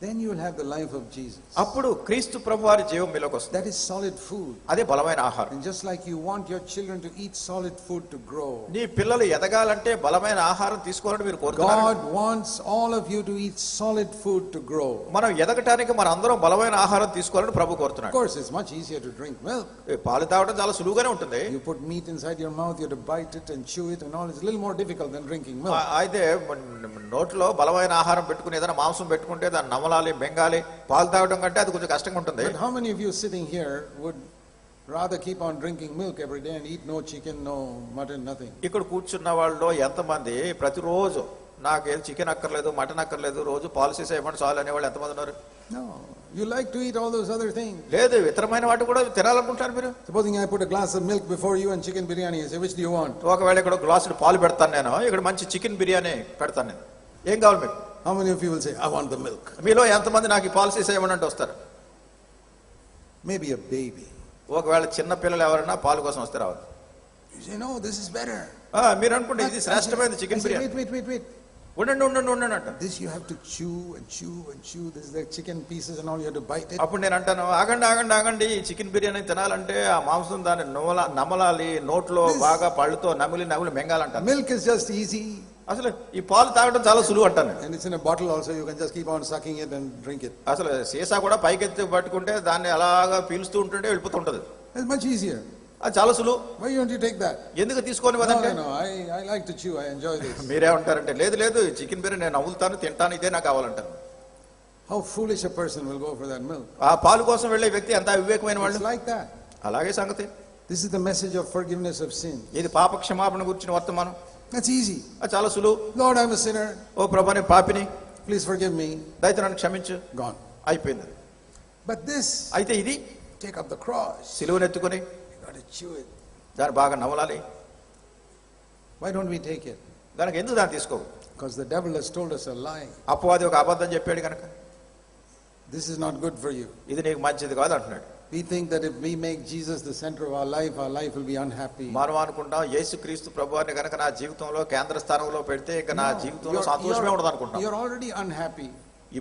Then you will have the life of Jesus. అప్పుడు క్రీస్తు ప్రభువారి జీవం మీలోకి వస్తుంది. That is solid food. అదే బలమైన ఆహారం. And just like you want your children to eat solid food to grow, నీ పిల్లలు ఎదగాలంటే బలమైన ఆహారం తీసుకోవాలని మీరు కోరుతున్నారు. God wants all of you to eat solid food to grow. మనం ఎదగటానికి మన అందరం బలమైన ఆహారం తీసుకోవాలని ప్రభు కోరుతున్నాడు. Of course, it's much easier to drink milk. పాలు తాగడం చాలా సులువుగానే ఉంటుంది. You put meat inside your mouth, you have to bite it and chew it and all. It's a little more difficult than drinking milk. అయితే నోట్లో బలమైన ఆహారం పెట్టుకుని ఏదైనా మాంసం పెట్టుకుంటే దాన్ని నమలాలి, బెంగాలి. పాలు తాగడం కంటే అది కొంచెం కష్టంగా ఉంటుంది. But how many of you sitting here would rather keep on drinking milk every day and eat no chicken, no mutton, nothing? ఇక్కడ కూర్చున్న వాళ్ళు ఎంతమంది ప్రతిరోజు నాకేం చికెన్ అక్కర్లేదు, మటన్ అక్కర్లేదు, రోజు పాలసీస్ ఇవ్వండి చాలు అనేవాళ్ళు ఎంతమంది ఉన్నారు? No. You like to eat all those other things. లేదు, ఇతరమైన వాటి కూడా తినాలనుకుంటారు మీరు. Supposing I put a glass of milk before you and chicken biryani, you say, which do you want? ఒకవేళ ఇక్కడ గ్లాసులు పాలు పెడతాను నేను, ఇక్కడ మంచి చికెన్ బిర్యానీ పెడతాను నేను, ఏం కావాలి మీకు? How many of you will say, I want the milk? మీలో ఎంతమంది నాకు ఈ పాలసీస్ ఇవ్వనంటే వస్తారు? Maybe a baby. ఒకవేళ చిన్న పిల్లలు ఎవరైనా పాలు కోసం వస్తే రావాలి. You say, no, this is better. మీరు అనుకుంటే ఇది శ్రేష్టమైనది చికెన్ బిర్యానీ. Wait. ఉండండి అంట. This you have to chew and chew and chew. This is the chicken pieces and all, you have to bite it. అప్పుడు నేను అంటాను, ఆగండి, ఈ చికెన్ బిర్యానీ తినాలంటే ఆ మాంసం దాన్ని నమలాలి, నోట్లో బాగా పళ్ళుతో నమిలి మెంగాలంట. Milk is just easy. అసలు ఈ పాలు తాగడం చాలా సులువు అంటాను. And it's in a bottle also, you can just keep on sucking it and drink it. అసలు సీసా కూడా పైకెత్తి పట్టుకుంటే దాన్ని అలాగా పీలుస్తూ ఉంటుంటే వెళ్ళిపోతూ ఉంటది. It's much easier. అది చాలా సులువు. Why don't you take that? ఎందుకు తీసుకొని వదంటే? No, I like to chew, I enjoy this. మీరే ఉంటారంటే లేదు చికెన్ బిర్యానీ నేను నవ్వులుతాను, తింటాను, ఇదే నాకు కావాలంటాను. How foolish a person will go for that milk. ఆ పాలు కోసం వెళ్ళే వ్యక్తి ఎంత అవివేకమైన వాళ్ళు. It's like that. అలాగే సంగతి. This is the message of forgiveness of sin. ఇది పాప క్షమాపణ గురించిన వర్తమానం. That's easy. అది చాలా సులువు. Lord, I'm a sinner. ఓ ప్రభువా, నేను పాపిని, Please forgive me. దయతో నన్ను క్షమించు. Gone. అయిపోయింది. But this, అయితే ఇది take up the cross. సిలువను ఎత్తుకొని You got to chew it. దాన్ని బాగా నవలాలి. Why don't we take it? దానికి ఎందుకు దాన్ని తీసుకోవు? Because the devil has told us a lie. అపవాది ఒక అబద్ధం చెప్పాడు కనుక This is not good for you. ఇది నీకు మంచిది కాదు అంటున్నాడు. We think that if we make Jesus the center of our life will be unhappy. మనం అనుకుంటాం యేసుక్రీస్తు ప్రభువారిని కనుక నా జీవితంలో కేంద్ర స్థానంలో పెడితే ఇక నా జీవితంలో సంతోషమే ఉండదు అనుకుంటాం. You're already unhappy.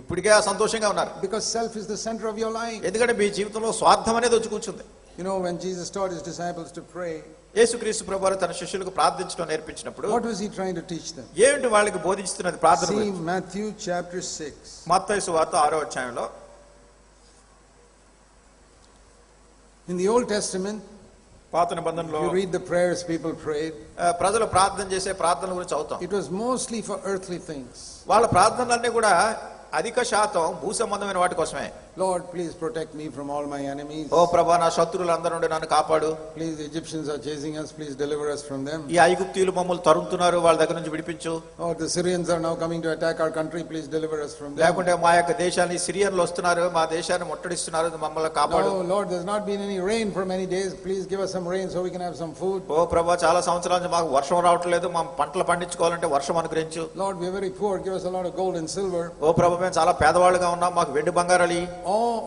ఇప్పటికే అసంతోషంగా ఉన్నారు. Because self is the center of your life. ఎందుకంటే మీ జీవితంలో స్వార్థం అనేది వచ్చి కూర్చుంది. You know, when Jesus taught his disciples to pray, యేసుక్రీస్తు ప్రభువారు తన శిష్యులకు ప్రార్థించడం నేర్పించినప్పుడు what was he trying to teach them? ఏంటి వాళ్ళకి బోధిస్తున్నది ప్రార్థన? See Matthew chapter 6. మత్తయి సువార్త 6వ అధ్యాయంలో. In the Old Testament, పాత నిబంధనలో you read the prayers people prayed. ప్రజలు ప్రార్థన చేసే ప్రార్థనల గురించి చదువుతాం. It was mostly for earthly things. వాళ్ళ ప్రార్థనలన్నీ కూడా అధిక శాతం భూ సంబంధమైన వాటి కోసమే. Lord, please protect me from all my enemies. ఓ ప్రభువా, నా శత్రువులందరి నుండి నన్ను కాపాడు. Please, the Egyptians are chasing us. Please deliver us from them. ఈ ఐగుప్తీయులు మమ్మల్ని తరుముతున్నారు, వాళ్ళ దగ్గర నుంచి విడిపించు. Oh, the Syrians are now coming to attack our country. Please deliver us from them. లేకుంటే మా యొక్క దేశాన్ని సిరియన్లు వస్తున్నారు, మా దేశాన్ని ముట్టడిస్తున్నారు, మమ్మల్ని కాపాడు. No, Lord, there's not been any rain for many days. Please give us some rain so we can have some food. ఓ ప్రభువా, చాలా సంవత్సరాల నుంచి మాకు వర్షం రావట్లేదు, మా పంటలు పండించుకోవాలంటే వర్షం అనుగ్రహించు. Lord, we are very poor. Give us a lot of gold and silver. ఓ ప్రభువా, మేము చాలా పేదవాళ్ళుగా ఉన్నాం, మాకు వెండి బంగారాలు.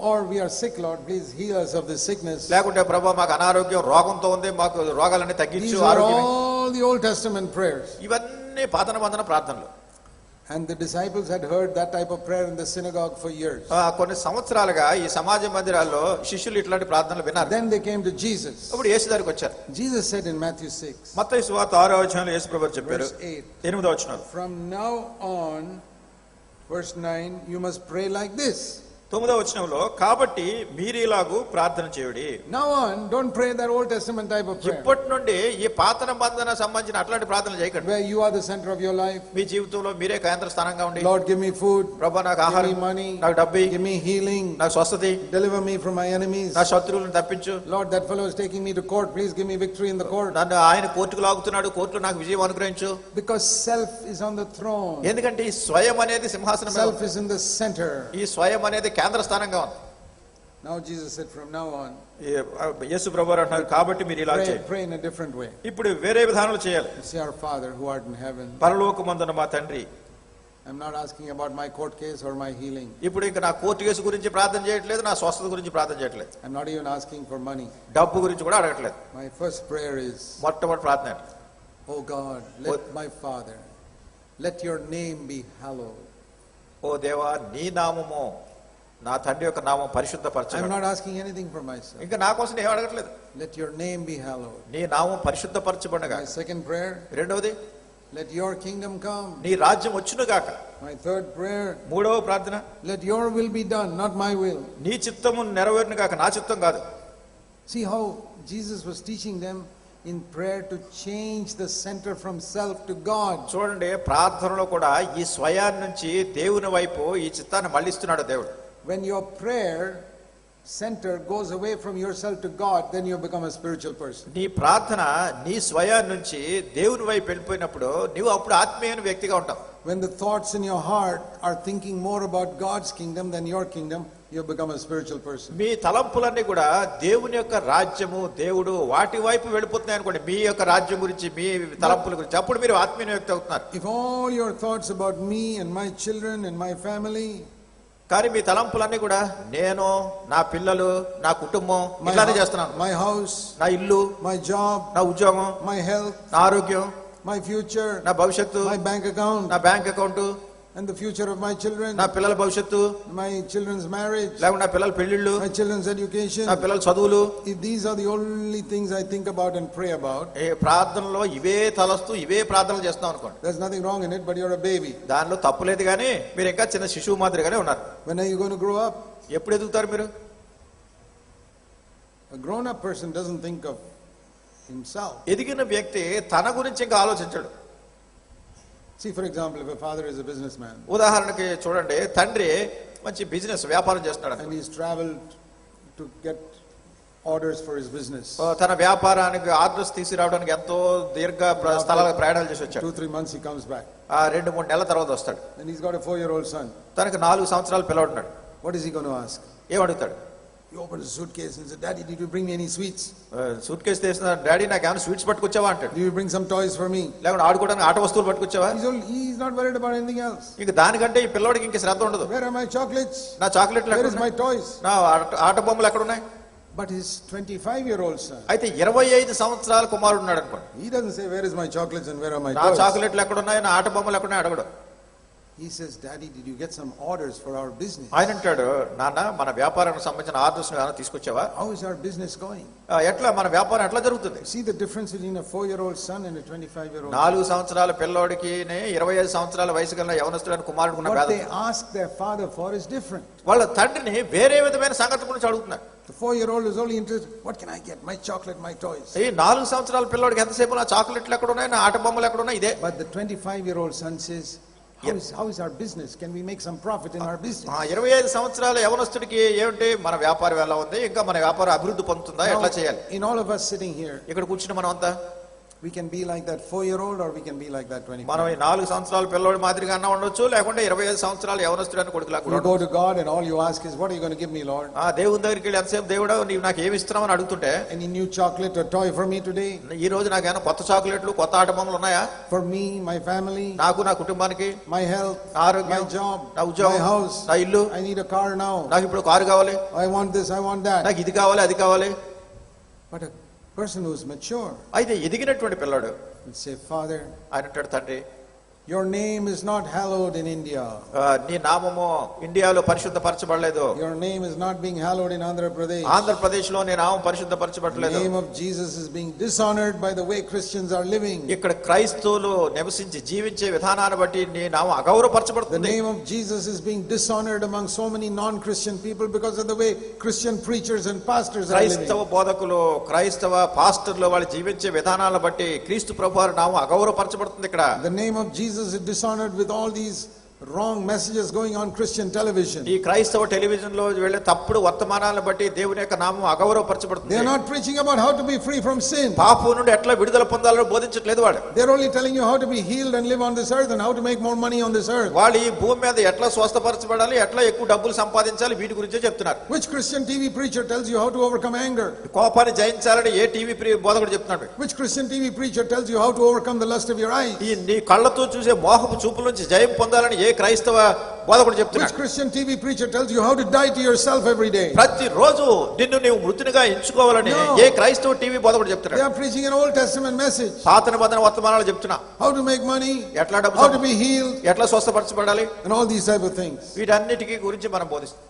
Or we are sick, Lord, please heal us of this sickness. లేకుంటే ప్రభువా, మాకు అనారోగ్యం, రోగంతో ఉంది, మాకు రోగాలన్నీ తగ్గించు. These are all the Old Testament prayers. ఇవన్నీ పాత నిబంధన ప్రార్థనలు. And the disciples had heard that type of prayer in the synagogue for years. కొన్ని సంవత్సరాలుగా ఈ సమాజ మందిరాల్లో శిష్యులు ఇట్లాంటి ప్రార్థనలు విన్నారు. Then they came to Jesus. అప్పుడు యేసు దగ్గరికి వచ్చారు. Jesus said in Matthew 6, మత్తయి సువార్త 6వ అధ్యాయంలో యేసు ప్రభువు చెప్పారు, 8వ వచనం, from now on, verse 9, you must pray like this. 9వ వచనంలో కాబట్టి మీరు ఇలాగూ ప్రార్థన చేయుడి. Now on, don't pray that Old Testament type of prayer ఇప్పటి నుండి ఈ పాత నిబంధన సంబంధించిన అట్లాంటి ప్రార్థనలు చేయకండి. where you are the center of your life. మీ జీవితంలో మీరే కేంద్ర స్థానంగా ఉండి, Lord, give me food, ప్రభువా నాకు give ఆహారం, me money, నాకు డబ్బు, give me healing, నాకు స్వస్థత, deliver me from my enemies. నా శత్రువులను తప్పించు. Lord, that fellow is taking me to court, please give me victory in the court. నన్ను ఆయన కోర్టుకు లాగుతున్నాడు, కోర్టులో నాకు విజయం అనుగ్రహించు. Because self is on the throne. ఎందుకంటే ఈ స్వయం అనేది సింహాసనం మీద Self ఉంది. is in the center. ఈ స్వయం అనేది కేంద్ర స్థానంగా ఉంది. Now Jesus said from now on, యేసు ప్రభువారు అంటున్నారు కాబట్టి మీరు ఇలా చేయండి. pray in a different way. ఇప్పుడు వేరే విధానాలు చేయాలి. Say, our Father who art in heaven. పరలోకమందున్న మా తండ్రి. I'm not asking about my court case or my healing. ఇప్పుడు ఇంకా నా కోర్టు కేసు గురించి ప్రార్థన చేయట్లేదు, నా స్వస్థత గురించి ప్రార్థన చేయట్లేదు, I'm not even asking for money. డబ్బు గురించి కూడా అడగట్లేదు. My first prayer is, మొట్టమొదటి ప్రార్థన, oh God, let my Father, let your name be hallowed. ఓ దేవా నీ నామము, నా తండ్రి యొక్క నామం I'm పరిశుద్ధపరచబడాలి. not asking anything for myself. ఇంకా నా కోసం ఏం అడగట్లేదు. Let your name be hallowed. నీ నామం పరిశుద్ధపరచబడగా. My second prayer, రెండవది, let your kingdom come. నీ రాజ్యం వచ్చును గాక. My third prayer, మూడవ ప్రార్థన, let your will be done, not my will. నీ చిత్తము నెరవేరును గాక, నా చిత్తం కాదు. See how Jesus was teaching them in prayer to change the center from self to God. చూడండి, ప్రార్థనలో కూడా ఈ స్వయాన్ని నుంచి దేవుని వైపు ఈ చిత్తాన్ని మళ్ళిస్తున్నాడు దేవుడు. When your prayer center goes away from yourself to God, then you become a spiritual person. నీ ప్రార్థన నీ స్వయాన్ని నుంచి దేవుని వైపు వెళ్ళిపోయినప్పుడు నీవు అప్పుడు ఆత్మీయ వ్యక్తిగా ఉంటావు. When the thoughts in your heart are thinking more about God's kingdom than your kingdom, you become a spiritual person. మీ తలంపులన్నీ కూడా దేవుని యొక్క రాజ్యము, దేవుడు వాటి వైపు వెళ్ళిపోతున్నాయి అనుకోండి, మీ యొక్క రాజ్యం గురించి, మీ తలంపుల గురించి, అప్పుడు మీరు ఆత్మీయ వ్యక్తి అవుతున్నారు. If all your thoughts about me and my children and my family, కానీ మీ తలంపులన్నీ కూడా నేను, నా పిల్లలు, నా కుటుంబం ఇలానే చేస్తున్నాను. my house, నా ఇల్లు, my job, నా ఉద్యోగం, my health, నా ఆరోగ్యం, my future, నా భవిష్యత్తు, my bank account, నా bank account, and the future of my children, నా పిల్లల భవిష్యత్తు, my children's marriage, లేకుంటే నా పిల్లల పెళ్లిళ్ళు, my children's education. నా పిల్లల చదువులు. If these are the only things I think about and pray about, ఏ ప్రార్థనలో ఇవే తలస్తూ ఇవే ప్రార్థనలు చేస్తున్నాం అనుకోండి, there's nothing wrong in it, but you're a baby. దానిలో తప్పులేదు, కానీ మీరు ఇంకా చిన్న శిశువు మాదిరిగానే ఉన్నారు. When are you going to grow up? ఎప్పుడు ఎదుగుతారు మీరు? A grown-up person doesn't think of himself. ఎదిగిన వ్యక్తి తన గురించి ఇంకా ఆలోచించడు. See, for example, if a father is a businessman ఉదాహరణకి చూడండి, తండ్రి మంచి బిజినెస్ వ్యాపారం చేస్తున్నాడు, and he's traveled to get orders for his business. తన వ్యాపారానికి ఆర్డర్స్ తీసుకురావడానికి ఎంతో దీర్ఘ స్థలాలకు ప్రయాణాలు చేసి వచ్చాడు. 2-3 months he comes back. 2-3 నెలల తర్వాత వస్తాడు. And he's got a 4-year-old son. తనకు 4 సంవత్సరాల పిల్లవాడు ఉన్నాడు. What is he going to ask? ఏం అడుగుతాడు? He opens a suitcase and says, Daddy, did you bring me any sweets? Suit case తీసిన, డాడీ నాకు ఏమైనా స్వీట్స్ పట్టుకొచ్చావా అంటాడు. Did you bring some toys for me? లేకుంటే ఆడుకోవడానికి ఆట వస్తువులు పట్టుకొచ్చావా? He's not worried about anything else. ఇంక దానికంటే ఈ పిల్లవాడికి ఇంక శ్రద్ధ ఉండదు. Where are my chocolates? నా చాక్లెట్లు Where ఎక్కడ is my ఉన్నాయి? toys? నా ఆట బొమ్మలు ఎక్కడ ఉన్నాయి? But his 25-year-old son, అయితే 25 సంవత్సరాల కుమారుడు ఉన్నాడు అనుకోండి, he doesn't say, where is my chocolates and where are my నా toys? చాక్లెట్లు ఎక్కడ ఉన్నాయి, నా ఆట బొమ్మలు ఎక్కడ ఉన్నాయి అడగడు. He says, Daddy, did you get some orders for our business? ఆయన అంటాడు, నాన్న మన వ్యాపారానికి సంబంధించిన ఆర్డర్స్ ఏమైనా తీసుకొచ్చావా? How is our business going? ఎట్లా మన వ్యాపారం ఎట్లా జరుగుతుంది? See the difference between a 4-year-old son and a 25-year-old. 4 సంవత్సరాల పిల్లోడికి 25 సంవత్సరాల వయసు గల యవనస్తుడైన కుమారుడికి ఉన్న What భేదం. they ask their father for is different. వాళ్ళ తండ్రిని వేరే విధమైన సంగతి గురించి అడుగుతున్నారు. The 4-year-old is only interested, what can I get? My chocolate, my toys. ఈ 4 సంవత్సరాల పిల్లోడికి ఎంతసేపు నా చాక్లెట్లు ఎక్కడ ఉన్నాయి, నా ఆట బొమ్మలు ఎక్కడ ఉన్నాయి, ఇదే. But the 25-year-old son says, how is our business? Can we make some profit in our business? 25 సంవత్సరాల యవనస్తుడికి ఏమిటి, మన వ్యాపారం ఎలా ఉంది, ఇంకా మన వ్యాపారం అభివృద్ధి పొందుతుందా, ఎట్లా చేయాలి? In all of us sitting here, ఇక్కడ కూర్చుని మనం అంతా we can be like that 4-year-old or we can be like that 25. మనం ఈ 4 సంవత్సరాల పిల్లోడి మాదిరిగా అన్నా ఉండొచ్చు, లేకుంటే 25 సంవత్సరాల యవనస్తుడైన కొడుకులా కూడా You go to God and all you ask is, what are you going to give me, Lord? దేవుని దగ్గరికి వెళ్ళి ఎంతసేపు, దేవుడా నీవు నాకు ఏమి ఇస్తున్నావు అని అడుగుతుంటే, Any new chocolate or toy for me today? ఈ రోజు నాకేమైనా కొత్త చాక్లెట్లు, కొత్త ఆట బొమ్మలు ఉన్నాయా? For me, my family, నాకు, నా కుటుంబానికి, my health, ఆరోగ్యం, my job, నా ఉద్యోగం, my house. నా ఇల్లు, I need a car now. నాకు ఇప్పుడు కారు కావాలి, I want this, I want that. నాకు ఇది కావాలి, అది కావాలి. But a person who is mature అయితే ఎదిగినటువంటి పిల్లాడు will say, Father, ఆయన అంటాడు, తండ్రి Your name is not hallowed in India. నీ నామము ఇండియాలో పరిశుద్ధపరచబడలేదు. Your name is not being hallowed in Andhra Pradesh. Andhra Pradesh లో నీ నామం The పరిశుద్ధపరచబడలేదు. name of Jesus is being dishonored by the way Christians are living. ఇక్కడ క్రైస్తవులు నివసించి జీవించే విధానాన్ని బట్టి నీ నామం The అగౌరవపరచబడుతుంది. name of Jesus is being dishonored among so many non-Christian people because of the way Christian preachers and pastors are living. క్రైస్తవ బోధకులు క్రైస్తవ పాస్టర్లు వాళ్ళు జీవించే విధానాలను బట్టి క్రీస్తు ప్రభువారి నామం అగౌరవపరచబడుతుంది. ఇక్కడ The name of Jesus is dishonored with all these wrong messages going on Christian television. ఈ క్రైస్తవ టెలివిజన్ లో వెళ్ళే తప్పుడు వర్తమానాలను బట్టి దేవుని యొక్క నామం They అగౌరవపరచబడుతుంది. are not preaching about how to be free from sin. పాపం నుండి ఎట్లా విడుదల పొందాలో బోధించట్లేదు వాడు. They are only telling you how to be healed and live on this earth and how to make more money on this earth. వాళ్ళు ఈ భూమి మీద ఎట్లా స్వస్థపరచబడాలి, ఎట్లా ఎక్కువ డబ్బులు సంపాదించాలి, వీటి గురించే చెప్తున్నారు. Which Christian TV preacher tells you how to overcome anger? కోపాన్ని జయించాలని ఏ టీవీ బోధకుడు చెప్తున్నాడు? Which Christian TV preacher tells you how to overcome the lust of your eyes? ఈ నీ కళ్ళతో చూసే మోహపు చూపుల నుంచి జయం పొందాలని ఏ క్రైస్తవ బోధకుడు Which చెప్తున్నాడు? Christian TV preacher tells you how to die to yourself every day? ప్రతిరోజు నిన్ను నీవు మృతునిగా ఎంచుకోవాలని No. ఏ క్రైస్తవ టీవీ బోధకుడు They చెప్తున్నాడు? are preaching an Old Testament message. పాత నిబంధన వర్తమానాలు చెప్తున్నా. How to make money, ఎట్లా డబ్బు how to be healed, ఎట్లా స్వస్థపరచబడాలి, and all these type of things. వీటన్నిటికీ గురించి మనం బోధిస్తాం.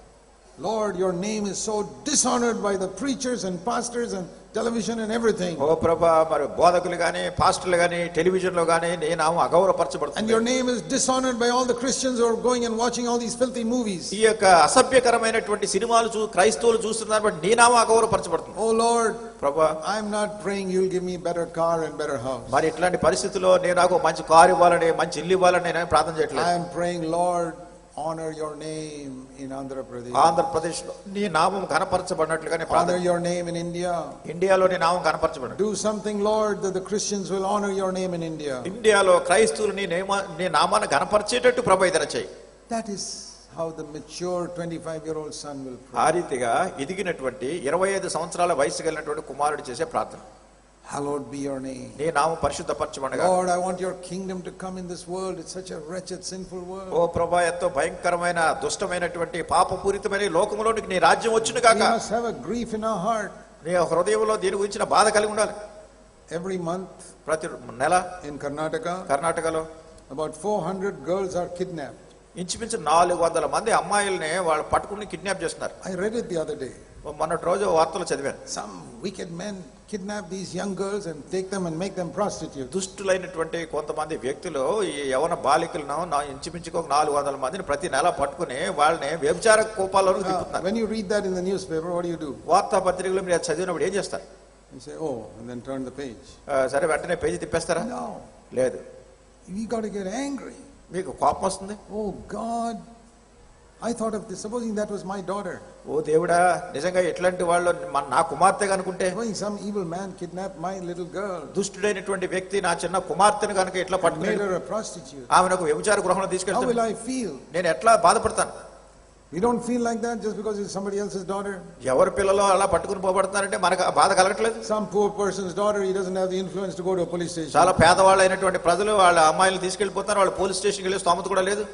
Lord, your name is so dishonored by the preachers and pastors and television and everything. ఓ ప్రభా, మరి బోధకులు గాని పాస్టర్లు గాని టెలివిజన్ లో గాని నీ నామం And అగౌరవపరచబడుతుంది. your name is dishonored by all the Christians who are going and watching all these filthy movies. ఈ యొక్క అసభ్యకరమైనటువంటి సినిమాలు క్రైస్తవులు చూస్తున్నారు బట్టి నీ నామం అగౌరవపరచబడుతుంది. Oh Lord, ప్రభా, I'm not praying you'll give me better car and better house. మరి ఇట్లాంటి పరిస్థితుల్లో నేను నాకు మంచి కారు ఇవ్వాలని మంచి ఇల్లు ఇవ్వాలని నేను ప్రార్థన చేయట్లేదు. I am praying, Lord, honor your name in Andhra Pradesh. Andhra Pradesh లో నీ నామం కనపరచబడినట్లుగానే Honor ప్రార్థన. your name in India. ఇండియాలో నీ నామం కనపరచబడి Do something, Lord, that the Christians will honor your name in India. ఇండియాలో క్రైస్తవులు నీ నామాన్ని కనపరిచేటట్టు ప్రభు ఇదన చేయి. That is how the mature 25-year-old son will pray. ఆ రీతిగా ఎదిగినటువంటి 25 సంవత్సరాల వయసు కలిగినటువంటి కుమారుడు చేసే ప్రార్థన. Hallowed be your name. నీ నామం పరిశుద్ధపరచబడగా. Lord, I want your kingdom to come in this world. It's such a wretched, sinful world. ఓ ప్రభా, ఎంతో భయంకరమైన దుష్టమైనటువంటి పాపపూరితమైన ఈ లోకంలోనికి నీ రాజ్యం వచ్చును We కాక. must have a grief in our heart. నీ హృదయంలో దీని గురించిన బాధ కలిగి ఉండాలి. Every month ప్రతి నెల in Karnataka, కర్ణాటకలో about 400 girls are kidnapped. ఇంచుమించు 400 మంది అమ్మాయిల్ని వాళ్ళు పట్టుకుని కిడ్నాప్ చేస్తున్నారు. I read it the other day. మొన్నటి రోజు వార్తలు చదివాను. Some wicked men kidnap these young girls and take them and make them prostitutes. దుష్టులైనటువంటి కొంతమంది వ్యక్తులు ఈ యవన బాలికలను ఇంచుమించుకు 400 మందిని ప్రతి నెల పట్టుకుని వాళ్ళని వ్యభిచార కోపాలను తిప్పుతున్నారు. When you read that in the newspaper, what do? వార్తాపత్రికలు మీరు చదివినప్పుడు ఏం చేస్తారు? You say, oh, and then turn the page. సరే వెంటనే పేజీ తిప్పేస్తారా? No. లేదు. We got to get angry. మీకు కోపం వస్తుంది. Oh God, I thought of this. Supposing that was my daughter. ఓ దేవుడా, నిజంగా ఎట్లాంటి వాళ్ళు నా కుమార్తె కనుకుంటే. Supposing some evil man kidnapped my little girl. దుష్టుడైనటువంటి వ్యక్తి నా చిన్న కుమార్తెను కనుక ఎట్లా Made పట్టుకుని her a prostitute. ఆమెను వ్యభిచార గృహంలో How తీసుకెళ్తాను, will I feel? నేను ఎట్లా బాధపడతాను? We don't feel like that just because it's somebody else's daughter. ఎవరి పిల్లలు అలా పట్టుకుని పోబడుతున్నారంటే మనకు ఆ బాధ కలగట్లేదు. Some poor person's daughter, he doesn't have the influence to go to a police station. చాలా పేదవాళ్ళు అయినటువంటి ప్రజలు వాళ్ళ అమ్మాయిలు తీసుకెళ్లిపోతున్నారు, వాళ్ళు పోలీస్ స్టేషన్కి వెళ్ళే స్తోమత కూడా లేదు.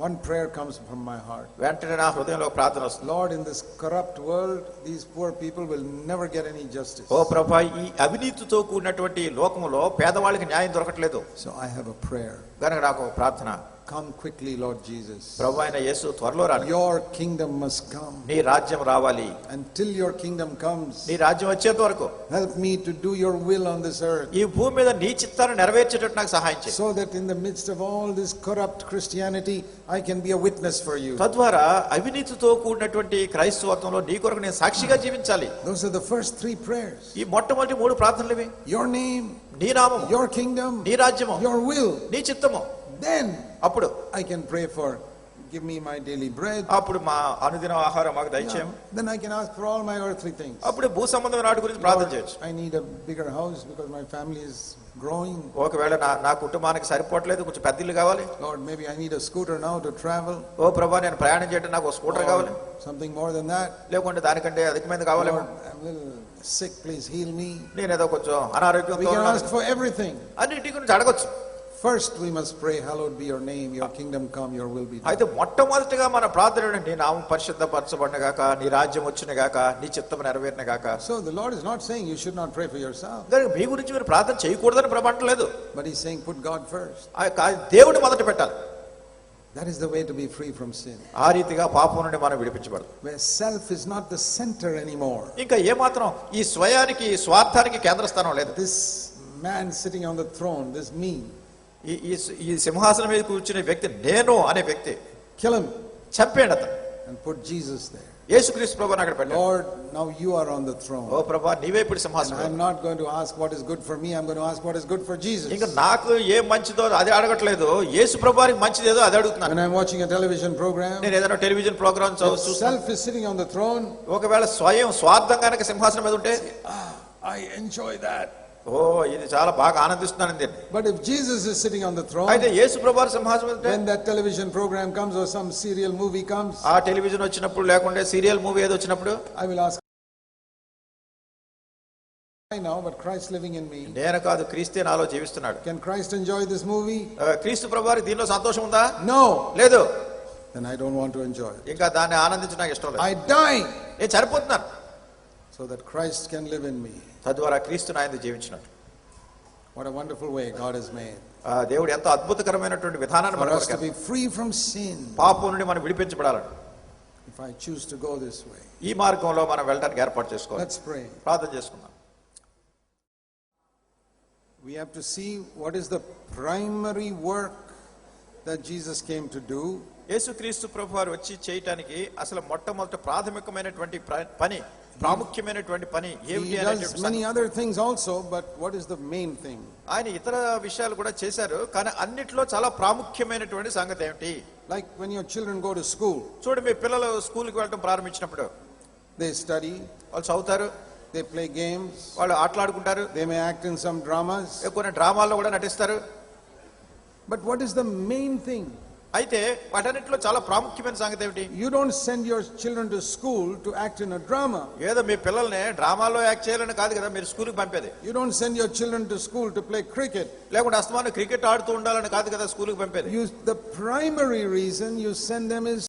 One prayer comes from my heart. వెంటనే నా హృదయంలో ప్రార్థన వస్తుంది. Lord, in this corrupt world, these poor people will never get any justice. ఓ ప్రభా, ఈ అవినీతితో కూడినటువంటి లోకములో పేదవాళ్ళకి న్యాయం దొరకట్లేదు. So I have a prayer. కనుక నాకు ఒక ప్రార్థన. Come quickly, Lord Jesus. ప్రభు అయిన యేసు త్వరలో రావాలి. Your kingdom must come. నీ రాజ్యం రావాలి. Until your kingdom comes, నీ రాజ్యం వచ్చేంత వరకు help me to do your will on this earth. ఈ భూమి మీద నీ చిత్తాన్ని నెరవేర్చేటట్టు నాకు సహాయం చేయి. So that in the midst of all this corrupt Christianity, I can be a witness for you. తద్వారా అవినీతితో కూడినటువంటి క్రైస్తవత్వంలో నీ కొరకు నేను సాక్షిగా జీవించాలి. Those are the first 3 prayers. ఈ మొట్టమొదటి 3 ప్రార్థనలు ఇవి. Your name, నీ నామము, your kingdom, నీ రాజ్యము, your will. నీ చిత్తము. Then అప్పుడు I can pray for, give me my daily bread. అప్పుడు మా అనుదిన ఆహారం మాకు దయచేయం. Then I can ask for all my earthly things. అప్పుడు భూ సంబంధమైన వాటి గురించి ప్రార్థన Lord, చేయొచ్చు. I need a bigger house because my family is growing. ఒకవేళ నా కుటుంబానికి సరిపోవట్లేదు, కొంచెం పెద్ద ఇల్లు కావాలి. Lord, maybe I need a scooter now to travel. ఓ ప్రభా, నేను ప్రయాణం చేయడం నాకు ఒక స్కూటర్ కావాలి. Something more than that. లేకుంటే దానికంటే అధికమైనది కావాలి. Lord, I'm a little sick, please heal me. నేను ఏదో కొంచెం We అనారోగ్యంతో can ఉన్నాను. ask for everything. అన్నిటి గురించి అడగొచ్చు. first we must pray, hallowed be your name, your kingdom come, your will be done. అయితే మొట్టమొదటిగా మన ప్రార్థన ఏంటంటే, నీ నామం పరిశుద్ధపరచబడిన గాక, నీ రాజ్యం వచ్చిన గాక, నీ చిత్తం నెరవేరిన గాక. So the Lord is not saying you should not pray for yourself, కానీ మీ గురించి మీరు ప్రార్థన చేయకూడదని ప్రభంటలేదు. but he's saying put God first. దేవుని మొదట పెట్టాలి. That is the way to be free from sin, ఆ రీతిగా పాపం నుండి మనం విడిపించబడదు. where self is not the center anymore. ఇంకా ఏమాత్రం ఈ స్వయానికి, స్వార్థానికి కేంద్ర స్థానం లేదు. This man sitting on the throne, this me, ఈ సింహాసనం మీద కూర్చునే వ్యక్తి నేను అనే వ్యక్తి, kill him చంపేయండి అతను and put Jesus there. యేసుక్రీస్తు ప్రభువుని అక్కడ పెట్టండి. Lord, now you are on the throne. ఓ ప్రభువా, నీవే ఇప్పుడు And సింహాసనం. I'm not going to ask what is good for me, I'm going to ask what is good for Jesus. ఇంకా నాకు ఏం మంచిదో అది అడగట్లేదు, యేసు ప్రభువారికి మంచిది ఏదో అది అడుగుతున్నాను. When I'm watching a television program, నేను ఏదైనా టెలివిజన్ ప్రోగ్రామ్ చూస్తాను, self is sitting on the throne, ఒకవేళ స్వయం స్వార్థం కనుక సింహాసనం మీద ఉంటే, I enjoy that. ఓ ఇది చాలా బాగా ఆనందిస్తున్నాను దీన్ని. But if Jesus is sitting on the throne, అయితే యేసు ప్రభువారి సింహాసనం మీద ఉంటే, when that television program comes or some serial movie comes, ఆ టెలివిజన్ వచ్చినప్పుడు లేకుంటే సీరియల్ మూవీ ఏదో వచ్చినప్పుడు, I will ask, I know, but Christ living in me. నేను కాదు, క్రీస్తే నాలో జీవిస్తున్నాడు. Can Christ enjoy this movie? క్రీస్తు ప్రభువారికి దీనిలో సంతోషం ఉందా? No. లేదు. Then I don't want to enjoy it. ఇంకా దాన్ని ఆనందించడం నాకు ఇష్టం లేదు. I die నేను చనిపోతున్నాను so that Christ can live in me. తద్వారా క్రీస్తు నాయందు జీవించినట్టు. What a wonderful way God has made దేవుడు ఎంతో అద్భుతకరమైనటువంటి విధానాన్ని for మనకు us to be free from sin. పాపం నుండి మనం విడిపించబడాలని, If I choose to go this way, ఈ మార్గంలో మనం వెళ్ళడానికి ఏర్పాటు చేసుకోవాలి. let's pray. ప్రార్థన చేసుకుందాం. We have to see what is the primary work that Jesus came to do. యేసుక్రీస్తు ప్రభువారు వచ్చి చేయటానికి అసలు మొట్టమొదటి ప్రాథమికమైనటువంటి పని, ప్రాముఖ్యమైనటువంటి పని He ఏమిటి does అనేటువంటి many other things also, but what is the main thing? ఆయన ఇతర విషయాలు కూడా చేశారు, కానీ అన్నిట్లో చాలా ప్రాముఖ్యమైనటువంటి సంగతి ఏమిటి? Like when your children go to school, చూడు, మీ పిల్లలు స్కూల్కి వెళ్ళడం ప్రారంభించినప్పుడు they study, వాళ్ళు చదువుతారు, they play games, వాళ్ళు ఆటలాడుకుంటారు, they may act in some dramas, కొన్ని డ్రామాల్లో కూడా నటిస్తారు. but what is the main thing? అయితే వాటన్నిటిలో చాలా ప్రాముఖ్యమైన సంగతి ఏమిటి? You don't send your children to school to act in a drama. ఏదో మీ పిల్లల్ని డ్రామాలో యాక్ట్ చేయాలని కాదు కదా మీరు స్కూల్కి పంపేది. You don't send your children to school to play cricket. లేకుంటే అస్తమానం క్రికెట్ ఆడుతూ ఉండాలని కాదు కదా స్కూల్కి పంపేది. The primary reason you send them is